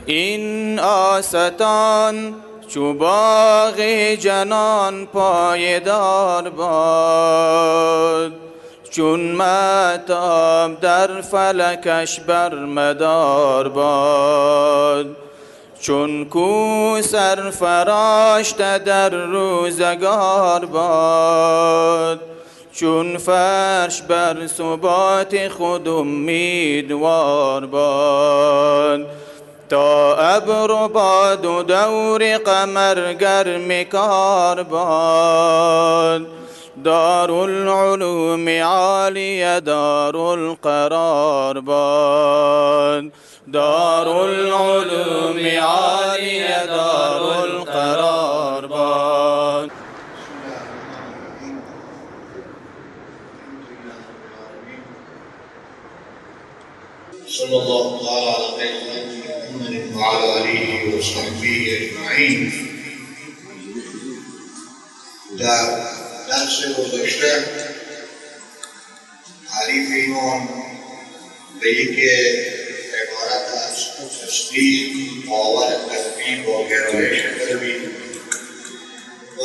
این آستان چو باغ جنان پایدار باد، چون مهتاب در فلکش برمدار باد. چون کو سرفراشته در روزگار باد، چون فرش بر ثبات خود امیدوار باد. تا ابر و باد و دور قمر گرم کار باد، دارالعلوم عالیه دارالقرار باد. دارالعلوم عالیه دارالقرار باد. صلى الله تعالى على سيدنا محمد وعلى آله وصحبه أجمعين. در درس گذشته تعریف ایمان به یک عبارت از تصدیق، باور قلبی با گرایش قلبی و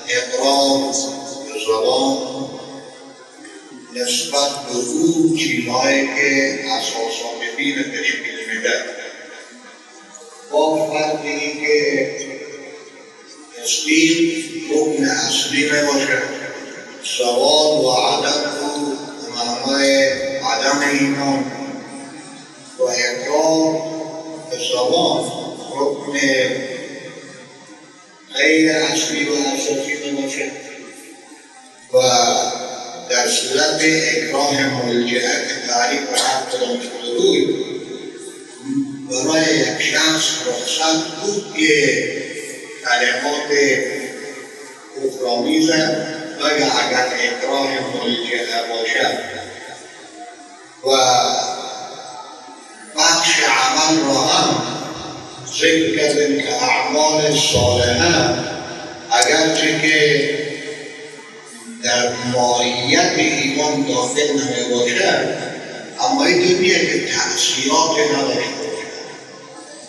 اقرار به زبان نسبت به او چیزهایی که اساسات دین تشکیل میده، با فرق اینکه تصدیق رکن اصلی نباشه، زوال و عدم او معنای عدم ایمان و اقرار به زبان رکن غیر اصلی و اساسی نباشه و در صورت اکراه ملجئه که تعریف حق دادم شده بود، برای یک شخص رخصت بود که کلمات کفرآمیز بگه اگر اکراه ملجئه باشد و بخش عمل را هم ذکر کردیم که اعمال صالحه اگرچه که در ماهیت ایمان داخل نمی باشد، اما این دنیا که تأثیرات نداشته باشد،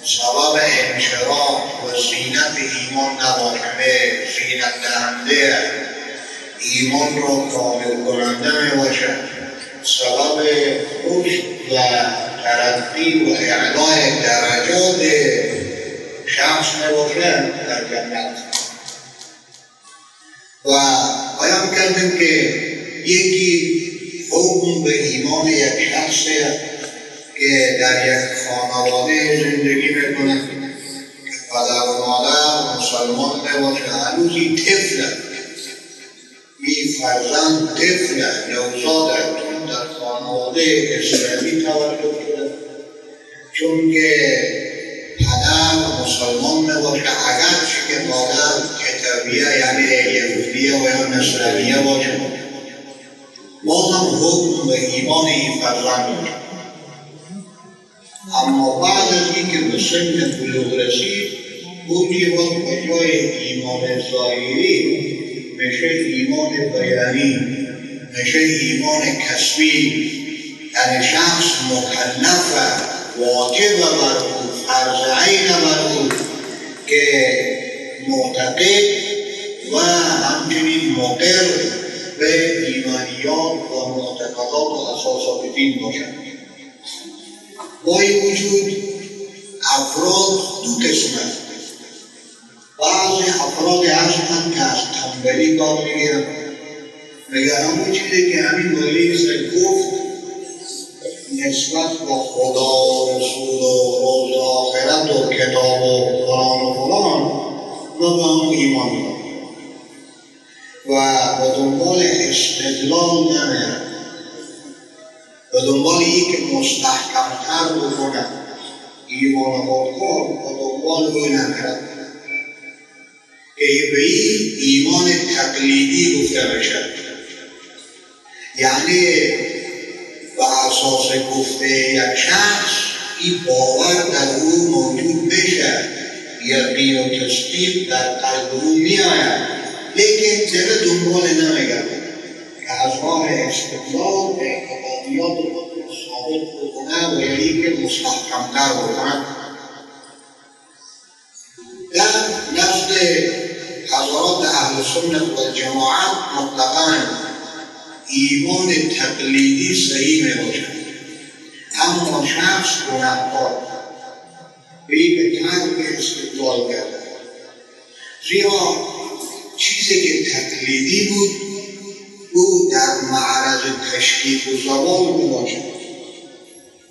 سبب انشراح و زینت ایمان نباشده، زینت دهنده ایمان را کامل کننده می باشد، سبب رشد و ترقی و اعلای درجات شخص می باشد در جنت. و بیان کردیم که یکی حکم به ایمان یک شخص که در یک خانواده زندگی میکنه که پدر و مادر مسلمان نباشه، هنوزی طفله، این فرزند طفله، نوزاده، چون در خانواده اسلامی تولد شده، چون که پدر مسلمان نباشه، اگرچه که مادر کتابیه یعنی یهودیه و یا نصرانیه باشه، بازم حکم به ایمان این فرزند باشه. اما بعد از اینکه به سن بلوغ رسید، اون که باز به جای ایمان ظاهری میشه ایمان بیانی، میشه ایمان کسبی، یعنی شخص مکلفه، واجب بر او، فرض عین بر او که معتقد و همچنین مقر به ایمانیات و معتقدات و اساسات دین باشد. با این وجود افراد دو قسم است. بعضی افراد هستند که از تنبلی کار میگیرند، میگن همون چیزی که همین مولی گفت نسبت با خدا و رسول و روز آخرت و کتاب و فلان و فلان ما به همون ایمان داریم و به دنبال استدلال نمیرن، به دنبال این که مستحکمتر بکنن ایمان خودکار، به دنبال او نمیرن که به این ایمان تقلیدی گفته میشه، یعنی و اساس گفته یک شخص این باور در او موجود بشه، یقین و تصدیق در قلب او میآید، لیکن دل دنبال نمیگرد که از راه استدلال اعتقادیات خود را ثابت بکنه و یعنی که مستحکمتر بکنه سنت و جماعت مطلقاً ایمان تقلیدی صحیح می باشد، اما شخص گناهکار به این طرح استدلال کرده، زیرا چیزی که تقلیدی بود او در معرض تشکیک و زوال می باشد،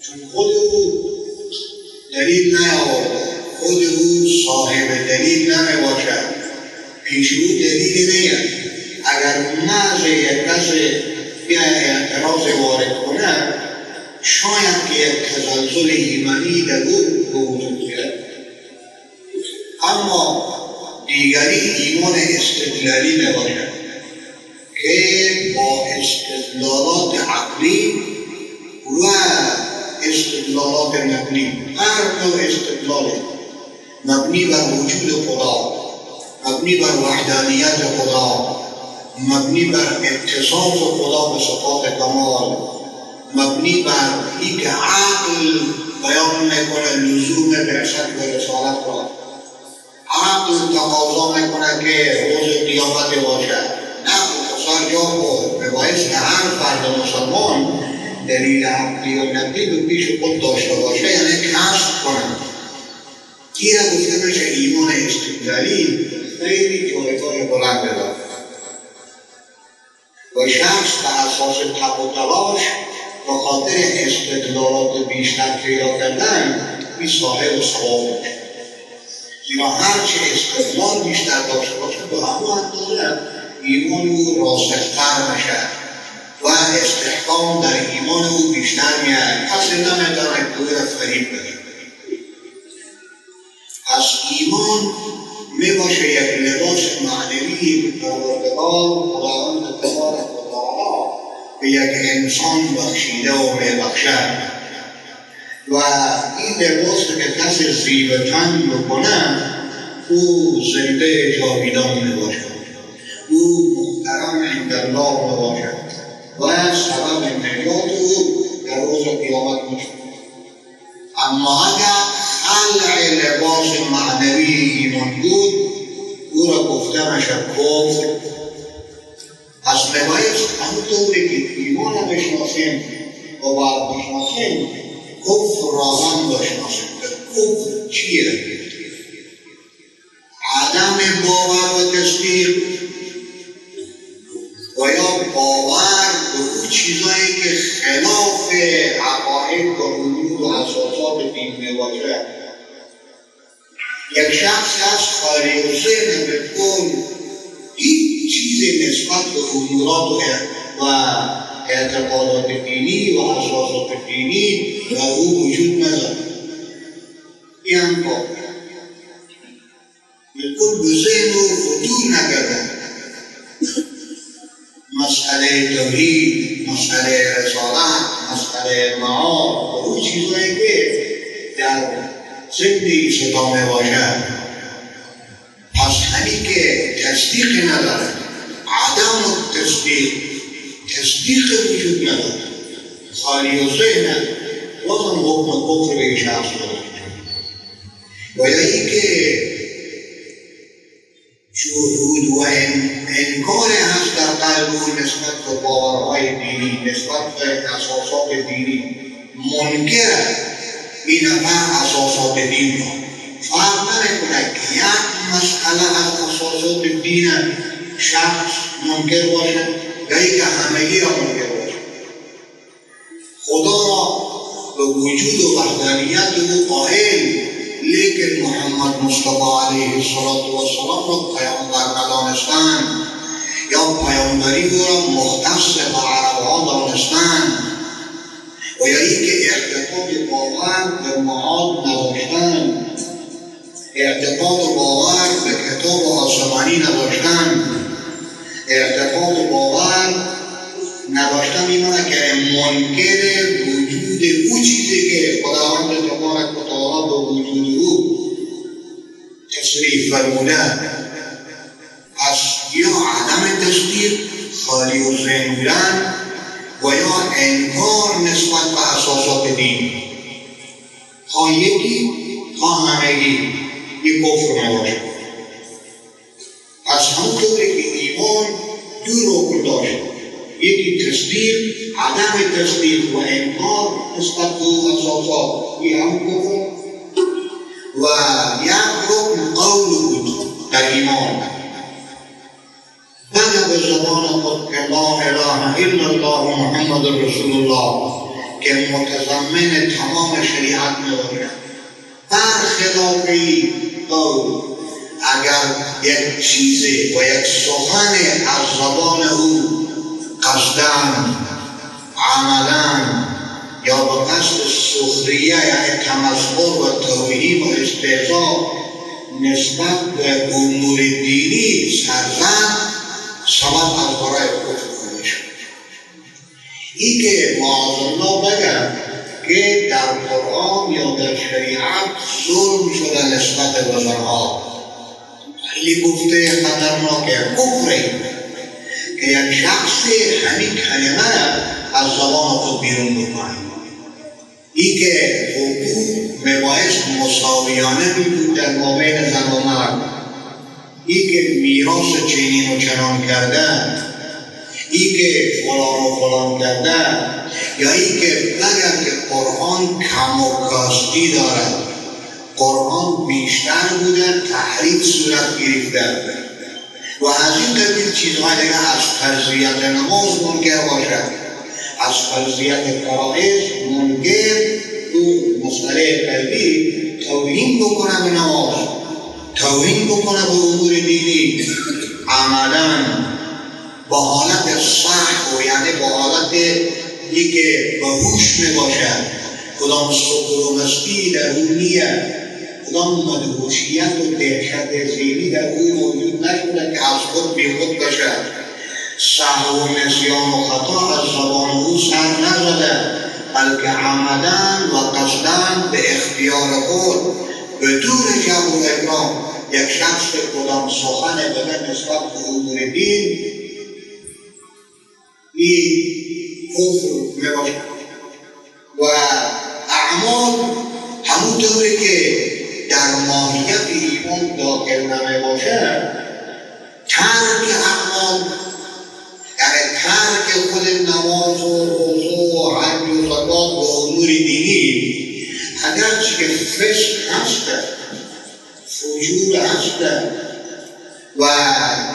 چون خود او دلیل نیاورده، خود او صاحب دلیل نمی باشد، پیش او دلیلی نیست. اگر محض یک کس بیا اعتراض وارد کنه، شاید که یک تزلزل ایمانی در او وجود بیاید، اما دیگری ایمان استدلالی نباشد که با استدلالات عقلی و استدلالات نقلی، هر نوع استدلال مبنی بر وجود خدا، مبنی بر وحدانیت خدا، مبنی بر اتصاف خدا به صفات کمال، مبنی بر اینکه عقل بیان میکنه لزوم بعثت و رسالت را، عقل تقاضا میکنه که روز قیامت باشد، نه مختصر جا خود ببایست که هر فرد مسلمان دلیل عقلی و نقلی به پیش خود داشته باشه، یعنی کشف کنه. این را گفته میشه ایمان استدلالی، خیلی جایگاه بلند داره و شخص به اساس تب و تلاش به خاطر استدلالات بیشتر پیدا کردن این صاحب ثواب میشه، زیرا هرچه استدلال بیشتر داشته باشه به همون اندازه ایمان او راسختر میشه و استحکام در ایمان او بیشتر میاد، کسی نمیتونه او را فریب بده. پس ایمان می باشه یک لباس معنوی که پروردگار خداوند تبارک و تعالی به یک انسان بخشیده و می بخشد و این لباس که کسی زیبتن بکنه او زنده جاویدان می باشد، او محترم عند الله می باشد و سبب نجات او در روز قیامت می شود. اما اگر خلع لباس معنوی ایمان بود او را گفته میشه کفر. پس میبایست همونطوری که ایمان را بشناسیم و باید بشناسیم کفر را هم بشناسیم. کفر چیه؟ عدم باور و تصدیق و یا باور به اون چیزایی که خلاف عقاید و حدود و اساسات دین میباشه. یک شخص از خالی و ذهن بالکل هیچ چیزی نسبت به امورات و اعتقادات دینی و اساسات دینی و او وجود نداره، این هم کافر، بالکل به ذهن و خطور نکرده. مسئله توحید، مسئله رسالت، مسئله معاد و اون چیزهایی که در ضد صدا می باشد. پس همین که تصدیق نداره، عدم تصدیق وجود نداره، خالی و ذهن بازم حکم کفر به شخص داره. و یا اینکه شهود و انکار هست در قلب او نسبت به باورهای دینی، نسبت به اساسات دینی، منکر این نفر اساسات دین را فرق نمیکنه که یک مسئله از اساسات دین شخص منکر باشه یا که همگی را منکر باشه. خدا را به وجود و وحدانیت او قائل، لیکن محمد مصطفی علیه السلام را پیامبر ندانستند یا پیامبری او را مختص به عربها دانستند و یا اینکه اعتقاد باور به معاد نداشتند، اعتقاد باور به کتاب آسمانی نداشتند، اعتقاد باور نداشتن میمونه که منکر وجود او چیزی که خداوند تبارک و تعالی به وجود او تصریف فرموده. پس یا عدم تصدیق، خالی و ذهن بودن و یا انکار نسبت به اساسات دین، خواه یکی خواه همگی، این کفر نباشه. پس همونطوری که ایمان دو رکن داشت. یکی تصدیق، عدم تصدیق و انکار نسبت به او اساسات، این هم کفر. و یک رکن قول بود در ایمان، بگه به زبان خود که لا اله الا الله محمد رسول الله که متضمن تمام شریعت میباشد. برخلافی قول، اگر یک چیزی و یک سخن از زبان او قصداً، عملاً یا به قصد سخریه یعنی تمسخر و توهین و استهزا نسبت به امور دینی سرزن، سبب از برای کفر کنه شد. این که معاذالله بگم که در قرآن یا در شریعت ظلم شده نسبت به زنها، خیلی گفته خطرناکه، کفری که یک شخص همین کلمه از زبان خود بیرون بکنه. این که حقوق میبایست مساویانه بود در مابین زن و مرد، این که میراث چنین و چنان کردن، این که فلان و فلان کردن، یا این که بگم که قرآن کم و کاستی دارد، قرآن بیشتر بوده تحریف صورت گرفته و از این قبیل چیزهای دیگه از فرضیت نماز منکر باشد، از فرضیت فرائض منکر تو مسئله قلبی توهین بکنه به نماز، توهین بکنه به امور دینی، عملاً با حالت صح و یعنی با حالت ای که به هوش می باشد، کدام سکر و مستی در اون نیه، کدام مدهوشیت و دهشت ذهنی در اون موجود نشده که از خود بی خود باشد، سهو و نسیان و خطا از زبان او سر نزده، بلکه عمدن و قصدن به اختیار خود به دور جبر و اکرام یک شخص کدام سخن بده نسبت به امور دین، این کفر میباشد. و اعمال همونطوری که در ماهیت ایمان داخل نمیباشد، ترک اعمال یعنی ترک خود نماز و روزه و حج و زکات و امور دینی، اگرچه که فسق هست، فجور هست و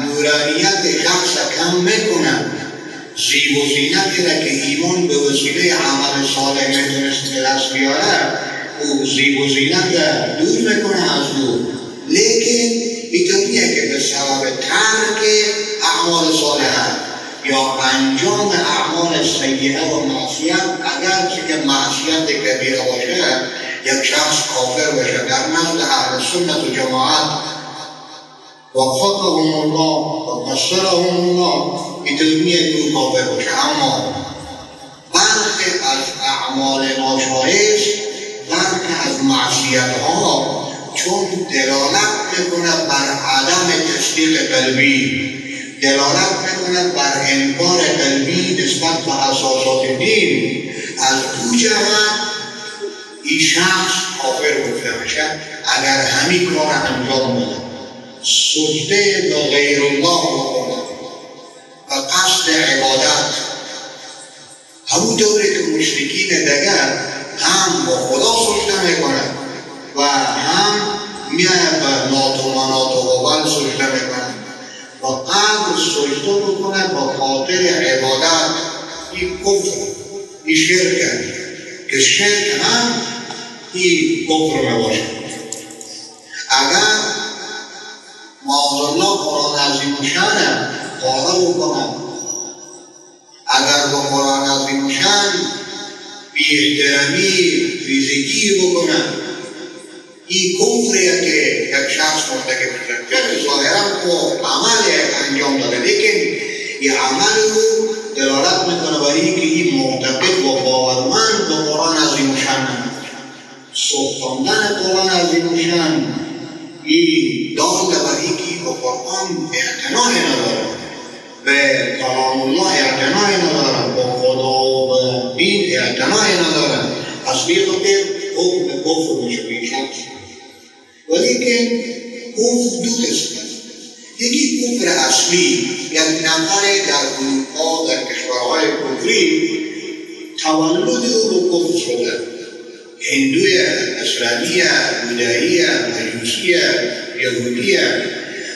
نورانیت شخص کم میکنه، زیب و زینتی را که ایمان به وسیله عمل صالح میتونست به دست بیاره، او زیب و زینت را دور میکنه از او، لیکن اینطوریه که به سبب ترک اعمال صالحه یا انجام اعمال سیئه و معصیت، اگرچه که معصیت کبیره باشه، یک شخص کافر باشه در نزد اهل سنت و جماعت، وفقهم الله و بصرهم الله، اینطوریه که او کافر باشه. اما برخی از اعمال ناشایست، برخی از معصیت ها چون دلالت میکنه بر عدم تصدیق قلبی، دلالت میکنه بر انکار قلبی نسبت به اساسات دین، از دو جهت این شخص کافر گفته میشه اگر همین کار انجام بده، سجده به غیر الله بکنه و قصد عبادت، همونطوری که مشرکین دیگر هم با خدا سجده میکنه و هم میاد به نات و منات و قبل سجده میکنه و قبل سجده بکنه با خاطر عبادت، این کفر، این شرک، که شرک هم این کفر میباشه. اگر معاذالله قرآن عظیم شان قاره بکنه، اگر با قرآن عظیم شان بی احترامی فیزیکی بکنه، این کفریه که یک شخص مرتکب شده، که ظاهرا کو عمل انجام داده، لیکن این عمل رو دلالت میکنه برای که این معتقد و باورمند به قرآن عظیم شان، سخنان قرآن عظیم شان این دال برای که به قرآن اعتناع نداره، به کلام الله اعتناع نداره، به خدا و به دین اعتناع نداره، از بیخاطر حکم کفر میشه به شخص. ولیکن کفر دو قسمت، یکی کفر اصلی، یک نفر در گروه‌ها در کشورهای کفری تولد او رو کفر شده، هندوی، نصرانی، بودایی، مجوسی، یهودی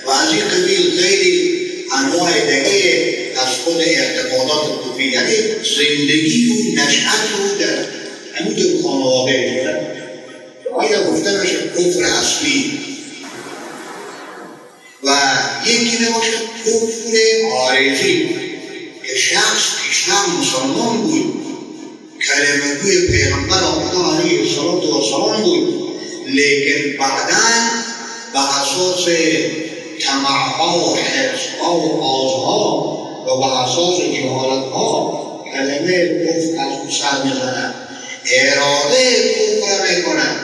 و از این قبیل خیلی انواع دیگه از خود اعتقادات کفری، یعنی زندگی و نشأت رو در همون خانواده شده. آیا گفته میشه کفر اصلی و یکی نباشه کفر عارضی که شخص پیشتر مسلمان بود، کلمه گوی پیغمبر آقا علیه السلام بود، لیکن بعداً به اساس طمع‌ها و حرص‌ها و آزها و به اساس جهالت‌ها کلمه کفر از او سر می‌زند، اراده کفر می‌کند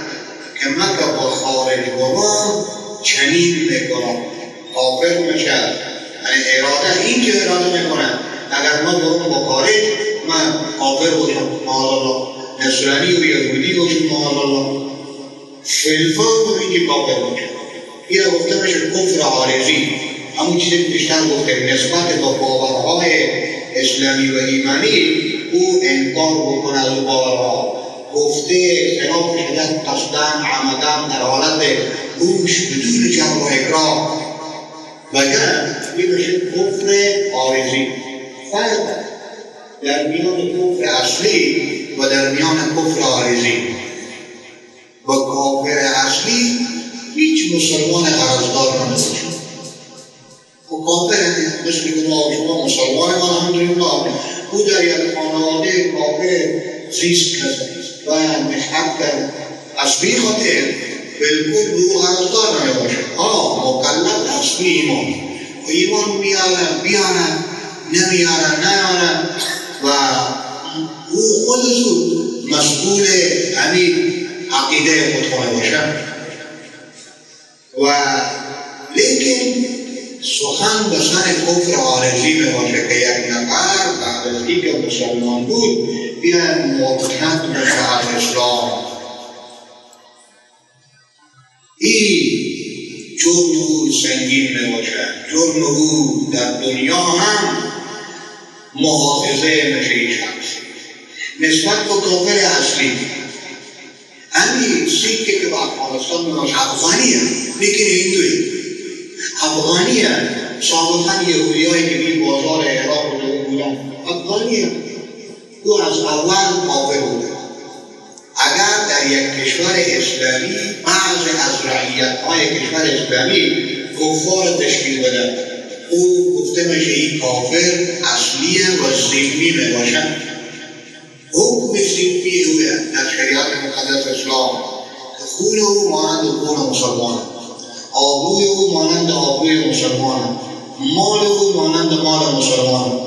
که من که با خارج برم چنین می‌کنم، کافر میشه. یعنی اراده این که اراده می‌کند اگر من برم با خارج من کافر باشم، معاذالله، نصرانی و یهودی باشم، معاذالله، فلفل و اینکه کافر باشم. این را گفته میشه کفر عارضی. همون چیزی که بیشتر گفته نسبت به باورهای اسلامی و ایمانی او انکار بکنه از باورها، گفته اختلاف شده قصدن عمدن در حالت گوش بدون جبر و اکراه وگر این میشه کفر عارضی. فرق در میان کفر اصلی و در میان کفر عارضی. و کافر اصلی هیچ مسلمان قرضدار نمیشه. و کافر مثل که شما مسلمان الحمدلله او در یک خانواده کافر زیست کرده و نشأت کرده، از بی خاطر بالکل او قرضدار نمیشه. مکلف است به ایمان و ایمان میاره بیاره نمیاره نیاره و او خودشو مسئول همین عقیده خود باشه. و لیکن سخن به سر کفر عارضی میباشه که یک نفر بعد از اینکه مسلمان بود بیاید مرتد بشه از اسلام. این جرم او سنگین میباشه، جرم او در دنیا هم محافظه میشه شخص نسبت به کافر اصلی. همین سیکه که به افغانستان میباشه افغانی هم لیکن هندوی افغانی هم سابقا یهودی هایی که بی بازار عراق رو بودن افغانی هم او از اول کافر بوده. اگر در یک کشور اسلامی بعض از رعیت های کشور اسلامی کفار تشکیل بده او گفته میشه این کافر اصلیه و ذمی میباشه. حکم ذمی اوه در شریعت مقدس اسلام که خون او مانند خون مسلمان، آبروی او مانند آبروی مسلمان، مال او مانند مال مسلمان.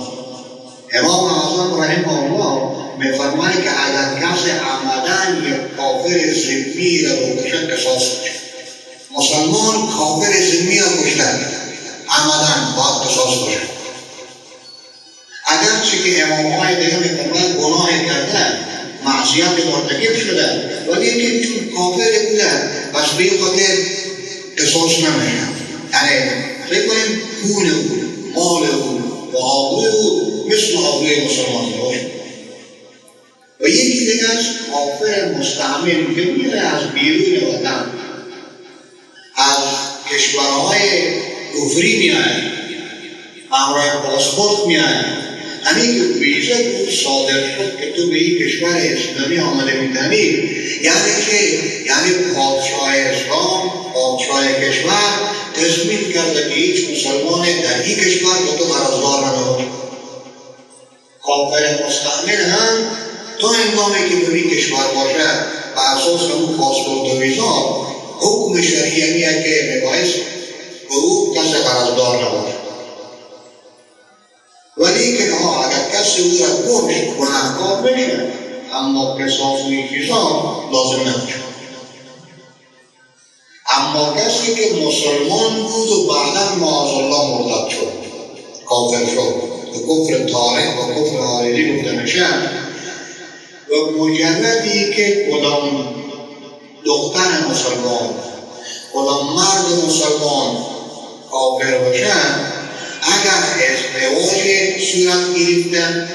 امام اعظم رحمه الله میفرماید که اگر کسی عمدن یک کافر ذمی را بکشد قصاص میشه. مسلمان کافر ذمی را کشته عمدن باید قصاص باشه. اگرچه که امامهای دیگه میفرماید گناه کرده معصیت مرتکب شده ولی که چون کافر بوده بس به خاطر قصاص نمیشه. یعنی بکنیم خون او، مال او و آبروی او مثل آبروی مسلمان باشه. و یکی دیگه از کافر مستعمل که میره از بیرون وطن از کشورهای کفری میاد همراه پاسپورت میاد، همین که ویزا بود صادر شد که تو به این کشور اسلامی آمده میتونی، یعنی پادشاه اسلام، پادشاه کشور تصمیم کرده که هیچ مسلمان در این کشور که تو قرضدار نباشه. کافر مستعمل هم تا هنگامی که به این کشور باشه به اساس اون پاسپورت و ویزا حکم شرعیه که میبایست به او کسی قرضدار نباشه. ولی که اگر کسی او را کشت گناهکار بشه اما قصاص و چیزا لازم نمیشه. اما کسی که مسلمان بود و بعدا معاذالله مرتد شد کافر شد به کفر تاریخ و کفر عارضی گفته میشه و مجردی که کدام دختر مسلمان کدام مرد مسلمان کافر باشن اگر ازدواج صورت گرفتن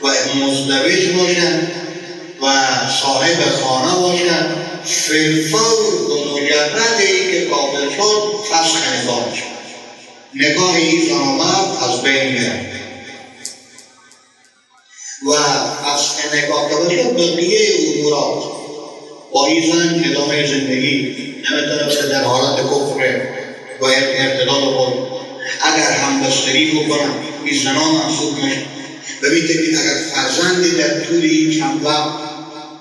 و مزدوج باشن و صاحب خانه باشن فی‌الفور به مجرد اینکه کافر شد فسخ نکاح میشه، نکاح این زن و مرد از بین میره و فسخ نکاح که باشه بقیه امورات با این زن ادامه زندگی نمیتونه بشه در حالت کفر و ارتداد خود. اگر همبستری بکنن این زنان محسوب میشه. ببینید اگر فرزندی در طول این چند وقت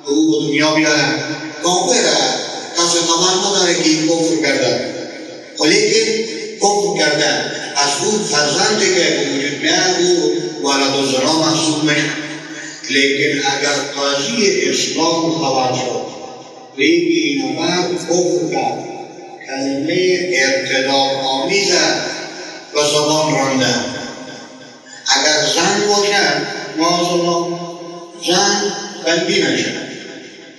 به او به دنیا بیارن کافره، کسی خبر نداره که این کفر کرده، ولیکن کفر کرده از اون فرزندی که به وجود میاد او ولد و زنا محسوب میشه. لیکن اگر قاضی اسلام خبر شد لیکن این مرد کفر کرد، کلمه ارتداد آمیز و زبان رانده، اگر زن باشه معاذالله زن بندی نشه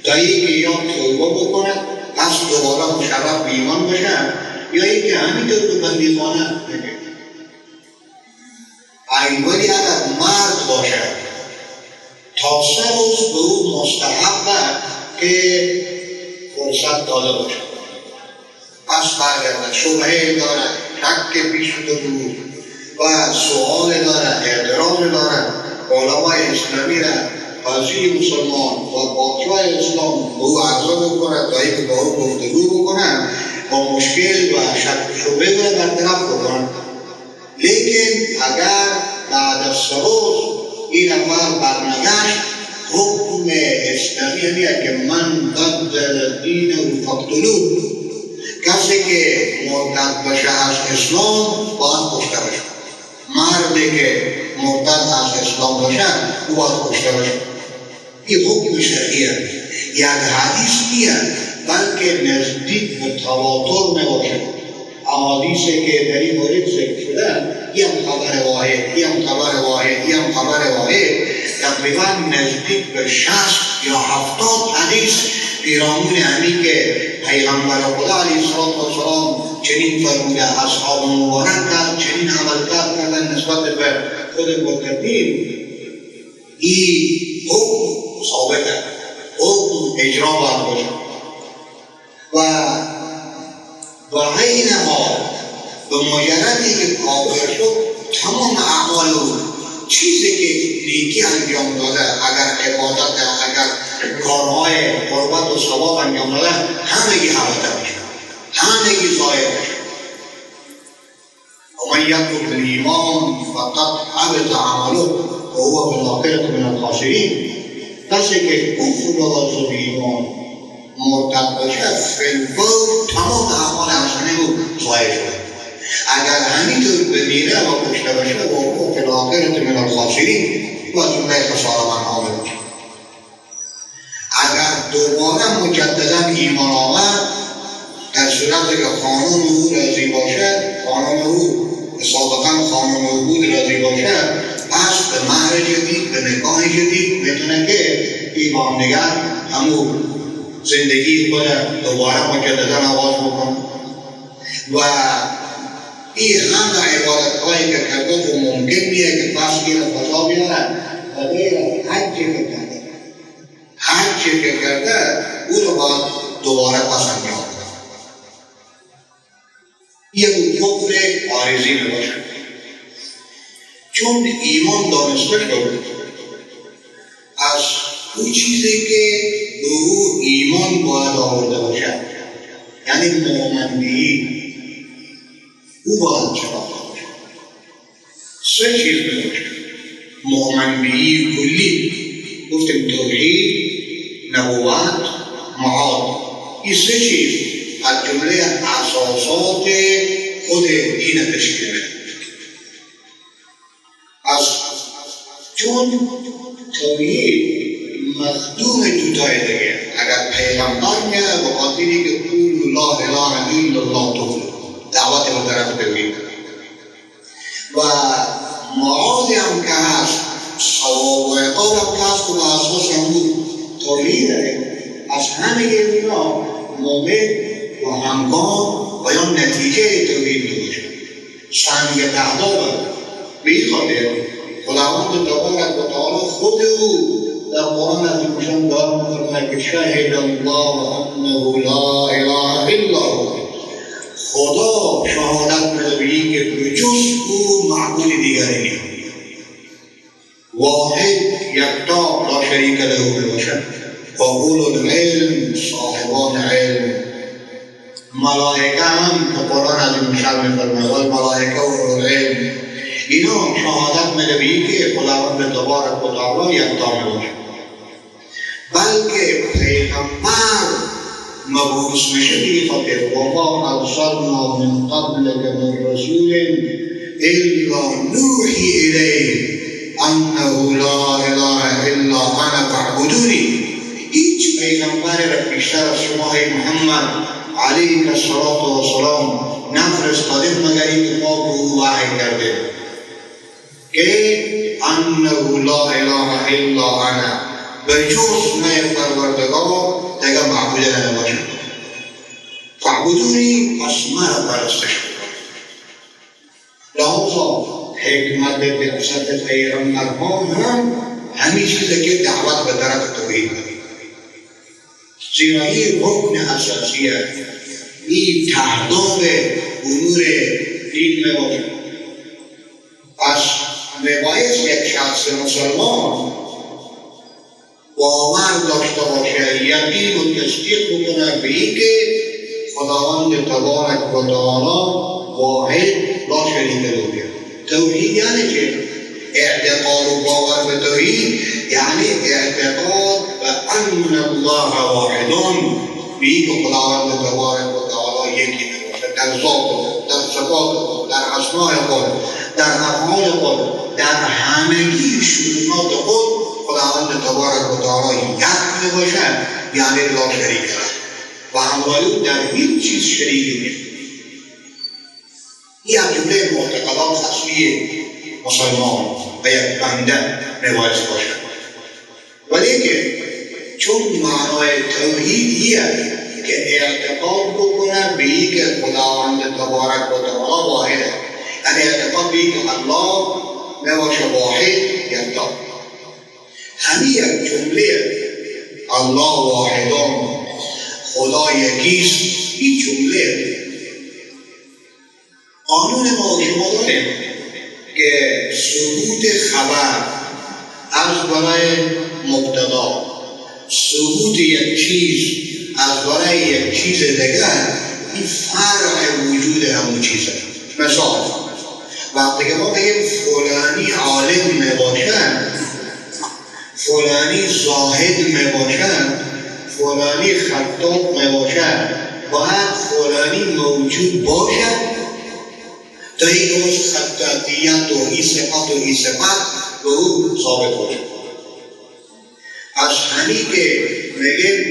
تا اینکه یا توبه بکنه پس دوباره مشرف به ایمان بشه یا اینکه همینطور به بندیخانه بگه. ولی اگر مرد باشه تا 3 روز به او مستحبه که فرصت داده باشه، پس برگرده شبهه داره، شک پیش بود و سؤال داره، اعتراض داره، علمای اسلامی را قاضی مسلمان و پادشاه اسلام به او عرضه بکنه تا اینکه با او گفتگو بکنه با مشکل و شک و شبهه را برطرف بکنه. لیکن اگر بعد از 3 روز این نفر برنگشت حکم اسلامی میاد که من بدل دین و فقتلوه، کسی که مرتد بشه از اسلام باید کشته بشه. مردی که مرتد از اسلام باشه او باید کشته بشه. این حکم شرعیه، یک حدیث نیست بلکه نزدیک به تواتر میباشه. احادیثی که در این مورد ذکر شده یم خبر واحد، یم خبر واحد، یم خبر واحد، تقریبا نزدیک به 60 یا 70 حدیث پیرامون همین که پیغمبر خدا علیه السلام چنین فرموده، اصحاب مبارک کرد چنین عمل کردن نسبت به خود متقین، این حکم ثابته، حکم اجرا باید باشه. و عین حال به مجردی که کافر شد تمام اعمال او چیزی که نیکی انجام داده، اگر عبادت، اگر کارهای قربت و ثواب انجام داده، همگی حبطه میشه، همگی ضایع میشه. ومن یکفر بالایمان فقد حبط عمله وهو فی الاخرة من الخاسرین. کسی که کفر بورزد به ایمان مرتد باشه فی‌الفور تمام اعمال حسنه او ضایع شده. اگر همینطور بمیره و کشته باشه وهو فی الاخرة من الخاسرین و جمله خساره‌مند حامل میشه. اگر دوباره مجددا ایمان آورد در صورتی که قانون او راضی باشه، قانون او سابقا قانون او بود راضی باشه، پس به مهر جدید، به نکاح جدید میتونه که این با هم دیگر همون زندگی خود دوباره مجددا آغاز بکنه و این همه عبادت‌هایی که کرده و ممکن نیه که پس این فضا بیاره و غیر حجی که کرده، حجی که کرده او رو باید دوباره پس انجام کنه. این کفر عارضی میباشه. چون ایمان دانسته شد از او چیزی که به او ایمان باید آورده باشه، یعنی مؤمنی او باید چرا باشه. 3 چیز باشه: مؤمنی کلی، گفتیم توحید، نبوت، معاد. این 3 چیز از جمله اساسات خود دین تشکیل میشه. از چون توحید مخدوم دوتای دیگه، اگر پیغمبر میاد به خاطری که قول لا اله الا الله تفلح، دعوت به طرف توحید و معادی هم که هست، ثواب و عقاب هم که هست و به اساس همون توحید داره. از همه اینا مومن و همگام و یا نتیجه توحید میشه. سنگ تعداد به این خاطر خداوند تبارک و تعالی خود او در قرآن عظیمشان بیان می‌فرماید که شهد الله انه لا اله الا هو، خدا شهادت می‌دهد که بجز او معبود دیگری نیست، واحد یکتا لا شریک له باشد. و اولو العلم صاحبان علم، ملائکه هم که قرآن عظیمشان می‌فرماید والملائکه و اولو العلم، اینا شهادت می‌دهد که خداوند تبارک و تعالی یکتا میباشد. بلکه پیغمبر مبعوث میشه به خاطر وما ارسلنا من قبلک من رسول الا نوحی الیه انه لا اله الا انا فاعبدونی. هیچ پیغمبر را بیشتر از شما ای محمد علیه الصلاة والسلام نفرستادیم مگر اینکه ما به او وحی کردیم که انه لا اله الا انا، به جز من پروردگار دیگر معبود نباشد. فاعبدونی، پس مرا پرستش کنید. لحاظا حکمت بعثت پیغمبران هم همین چیزی که دعوت به طرف توحید است. زیرا این رکن اساسیه، این تهدام امور دین میباشد. پس میباید یک شخص مسلمان باور داشته باشه، یقین و تصدیق بکنه به اینکه خداوند تبارک و تعالی واحد لا شریک له. توحید یعنی چه؟ اعتقاد و باور به توحید یعنی اعتقاد به ان الله واحد، به اینکه خداوند تبارک و تعالی یکی میباشد در ذات، در صفات، در اسماء خود، در افعال خود، در همگی شؤونات خود خداوند تبارک و تعالی یک میباشد، یعنی لا شریک است و همراه در هیچ چیز شریک نیست. این از جمله معتقدات اصلی مسلمان و یک بنده میباید باشد. ولی که چون معنای توحید که اعتقاد بکنه به اینکه خداوند تبارک و تعالی واحد است، یعنی اعتقاد به اینکه الله میباشه واحد یکتا. همین یک جمله الله واحدان، خدا یکیست، این جمله قانون ما و شما داریم که ثبوت خبر از برای مبتدا، ثبوت یک چیز از برای یک چیز دیگر، این فرع وجود همون چیزه. مثال وقتی که ما بگیم فلانی عالم میباشد، فلانی زاهد میباشد، فلانی خطاب میباشد، باید فلانی موجود باشد تا این روز خطاطیت و این صفت به او ثابت باشد. از همین که میگیم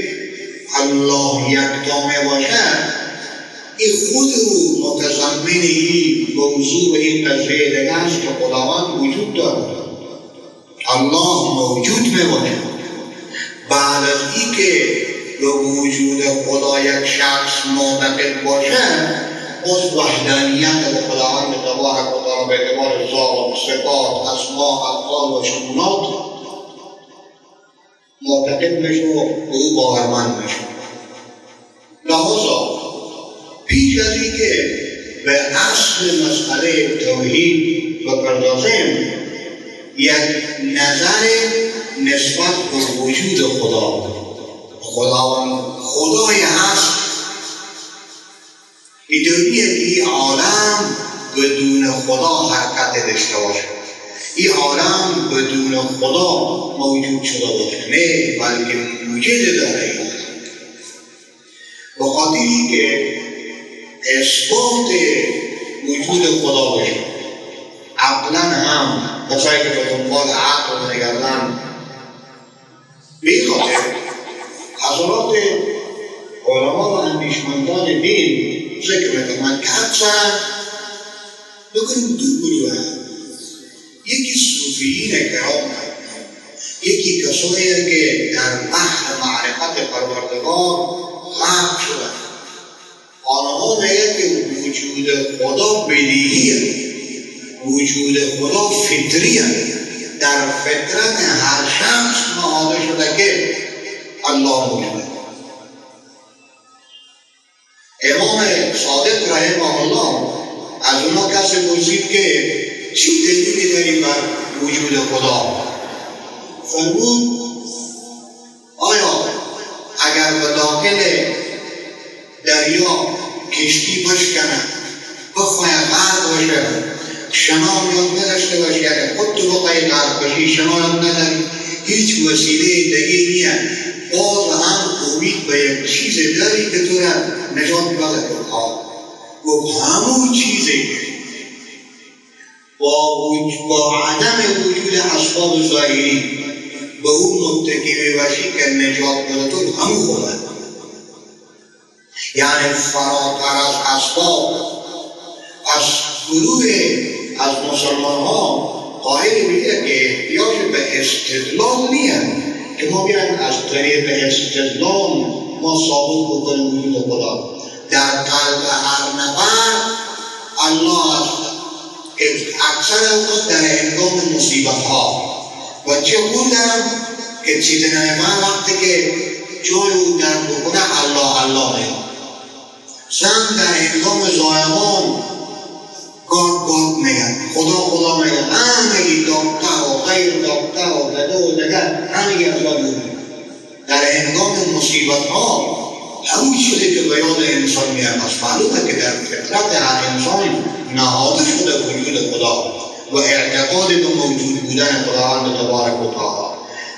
الله یکتا میباشد، این خود او متضمن این موضوع و این قضیه دیگه است که خداوند وجود دارد، الله موجود میباشد. بعد از این که به وجود خدا یک شخص معتقد باشد، از وحدانیت خداوند تبارک و تعالی به اعتبار ذات، صفات، اسماء، افعال و شؤونات معتقد میشه و به او باورمند میشه. لحاظا پیش از اینکه به اصل مسئله توحید بپردازیم، یک نظر نسبت به وجود خداوند خدای هست، اینطوریه که این عالم بدون خدا حرکت داشته باشه، این عالم بدون خدا موجود شده باشه، نه بلکه موجود داره این عالم. به خاطری که اثبات وجود خدا باشه، عقلا هم کسایی که به دنبال عقل نگردن، به این خاطر حضرات علما و اندیشمندان دین ذکر میکنند که اکثر بکنیم دو گروه هم. یکی صوفیین کرام، یکی کسایی که در بحر معرفت پروردگار غرق شدند. آنها میگه که وجود خدا بدیهیه، وجود خدا فطریه. در فطرت هر شخص نهاده شده که الله موجوده. امام صادق رحمه الله از اونا کسی پرسید که چی دلیلی داری بر وجود خدا؟ فرمود آیا اگر به داخل دریا کشتی بشکنه بخواه غرق باشه شنام یاد نداشته باشه، یعنی خود تو بخواه غرق باشی شنام نداری، هیچ وسیله دیگه نیست، باز هم امید به یک چیز داری که تو را نجات بده. و همون چیزی با عدم وجود اسباب ظاهری به اون متکی باشی که نجات بده تو همون خوبه. یعنی فراتر از اسباب، از گروه از مسلمان ها قائل میگه که احتیاج به استدلال نیست که ما بیان از طریق استدلال ما ثابت بکنیم وجود خدا. در قلب هر نفر الله است که اکثر وقت در هنگام مصیبت ها و چه بودم که چیز نمیفهم وقتی که جای او درد بکنه الله الله میاد. زن در هنگام زایمان گاد میگن، خدا میگن، همگی دکتر و غیر دکتر و دده و دگر همگی الله میگن. در هنگام مصیبت ها همون چیزی که به یاد انسان میاد. پس معلومه که در فطرت هر انسان نهاده شده وجود خدا و اعتقاد به موجود بودن خداوند تبارک و تعالی.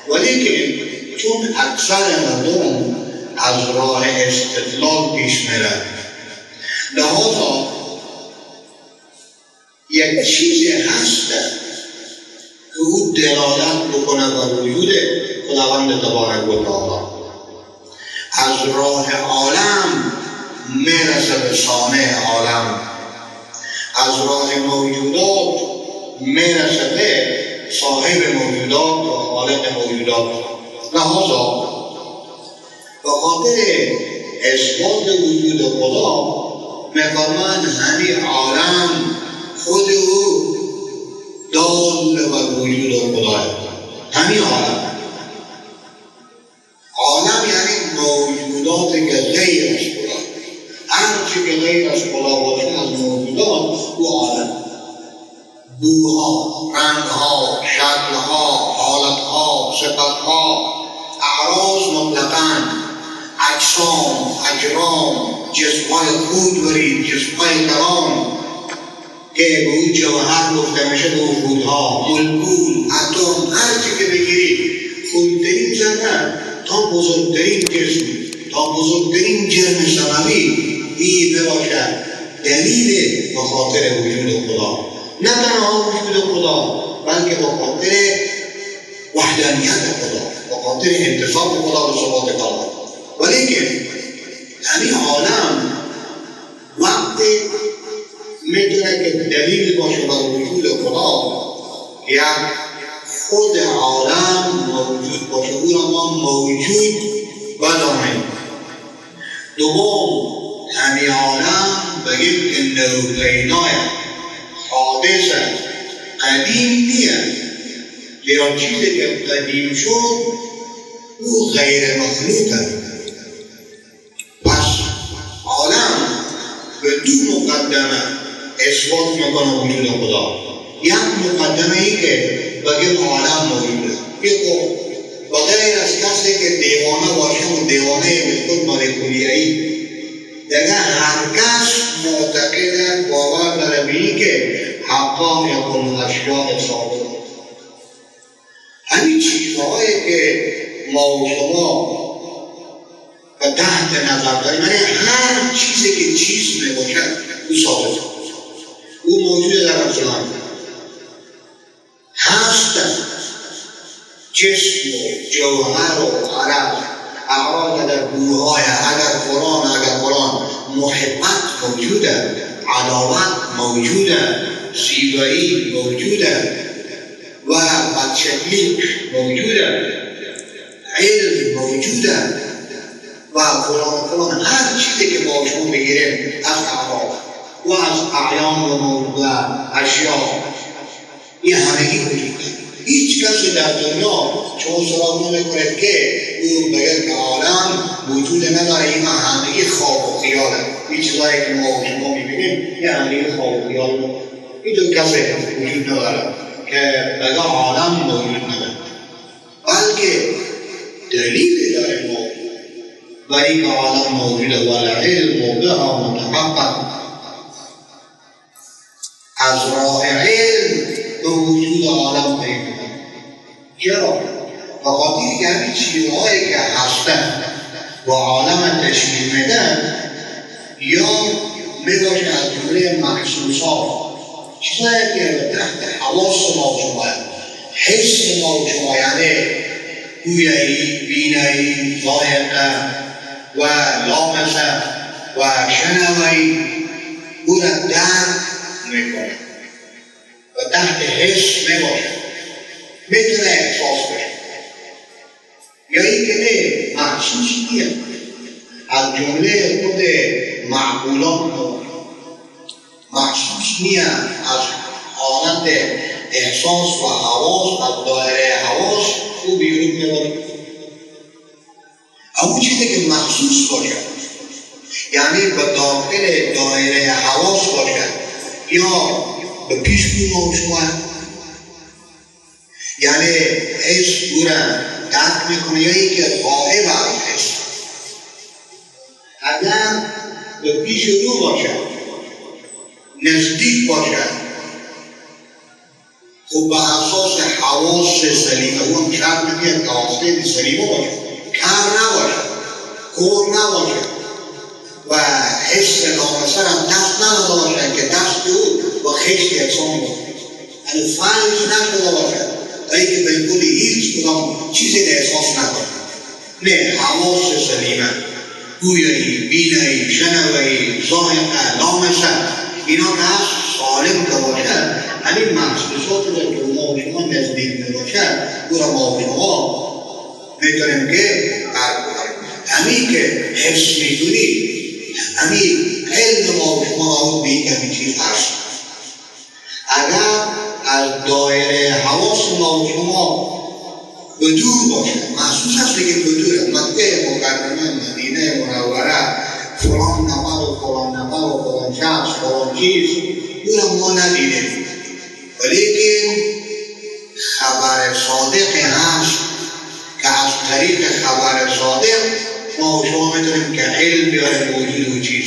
ولی که چون اکثر مردم از راه استدلال پیش میرن، لحاظا یک چیزی هست که او دلالت بکنه بر وجود خداوند تبارک و تعالی، از راه عالم میرسه به صانع عالم، از راه موجودات میرسه به صاحب موجودات و خالق موجودات. لحاظا به خاطر اثبات وجود خدا میفرماند همین عالم خود او دال بر وجود خدا. همین عالم یعنی موجودات که غیر از خدا، هر چی که غیر از خدا باشه از موجودات او عالم. بوها، رنگها، شکلها، حالتها، صفتها، اعراض مطلقاً، اجسام، اجرام، جسمهای خودوری، جسمهای کلام که به او جوهر گفته میشه، به او خودها، مولکول، اتم، هر چی که بگیری خودترین ذره تا بزرگترین جسم، تا بزرگترین جرم سماوی این بباشد دلیل به خاطر وجود خدا. نه تنها وجود خدا بلکه به خاطر وحدانیت خدا، به خاطر انتصاب خدا به صفات کامل. ولیکن همین عالم وقتی میتونه که دلیل باشه بر وجود خدا یا خود عالم موجود باشه، او را ما موجود بدانیم. دوم همین عالم بگیم که نوپیدای حادثه قدیم نیست، زیرا چیزی که قدیم شد او غیر مخلوقه. پس عالم به دو مقدمه اثبات میکنه وجود خدا. یک مقدمه ای که بگیم عالم موجوده، یک و غیر از کسی که دیوانه باشه و دیوانه بالکل مولکولیایی دیگه هر کس معتقد باور داره به که حقا یکن اشیاء ثابت. همین چیزهایی که ما و شما به تحت نظر داریم، یعنی هر چیزی که چیز نباشد او ثابت، او موجود در افزان هست. جسم و جوهر و عرض اعراض در بوهای، اگر قرآن محبت موجوده، عداوت موجوده، زیبایی موجوده و بدشکلی موجوده، علم موجوده و فلان هر چیزی که ما شما بگیریم از و از اعیان و اشیاء، این همگی وجود دارد. هیچ کسی در دنیا شما سراغ نمیکنه که او بگه که عالم وجود نداره، این همگی خواب و خیاله. این چیزایی که ما شما میبینیم این همگی خواب و خیال نداره. این تو کسی وجود نداره که بگه عالم موجود نداره، بلکه دلیل داره موجود، ولی که عالم موجوده. والعلم بها متحقق، از راه علم به وجود عالم پیدا. چرا؟ بخاطر که همین چیزهایی که هستن و عالم تشکیل میدن یا میباشه از جمله محسوسات، چیزهایی که تحت حواس ما شما، حس ما شما، یعنی گویایی، بینایی، ذائقه و لامسه و شنوایی، او را درک میکنه و تحت حس میباشه، میتونه احساس بشه. یا این که نه محسوس نیست، از جمله خود معقولات محسوس نیست، از حالت احساس و حواس، از دایره حواس او بیرون میباشه. اما چیزی که محسوس باشه، یعنی به داخل دایره حواس باشه یا به پیش بینی شما، یعنی حس او را درک میکنه یا اینکه غایب از حس. اگر به پیش رو باشه، نزدیک باشه، خب به اساس حواس سلیمه، او هم شرط میگه که حواس سلیمه باشه، کم نباشه، کور نباشه و حس لامسه هم دست نداده باشه که دست او با خشت یکسان باشه، یعنی فعلش نشده باشه ای که بالکل هیچ کدام چیزی احساس نکنه. نه، حواس سلیمه، گویایی، بینایی، شنوایی، ذائقه، لامسه، اینا که هست سالم که باشه، همین محسوسات رو که ما به شما نزدیک میباشه، او را ما به شما میتونیم که همین که حس میکنی، همین علم ما به شما آود به یک همین چیز هست. اگر از دایره حواس ما و شما به دور باشه، محسوس هست لیکن به دوره، مکه مکرمه، مدینه منوره، فلان نفر و فلان نفر و فلان شخص، فلان چیز، او ما ندیدیم، ولیکن خبر صادق هست که از طریق خبر صادق ما و شما میتونیم که علم بیاریم وجود و چیز.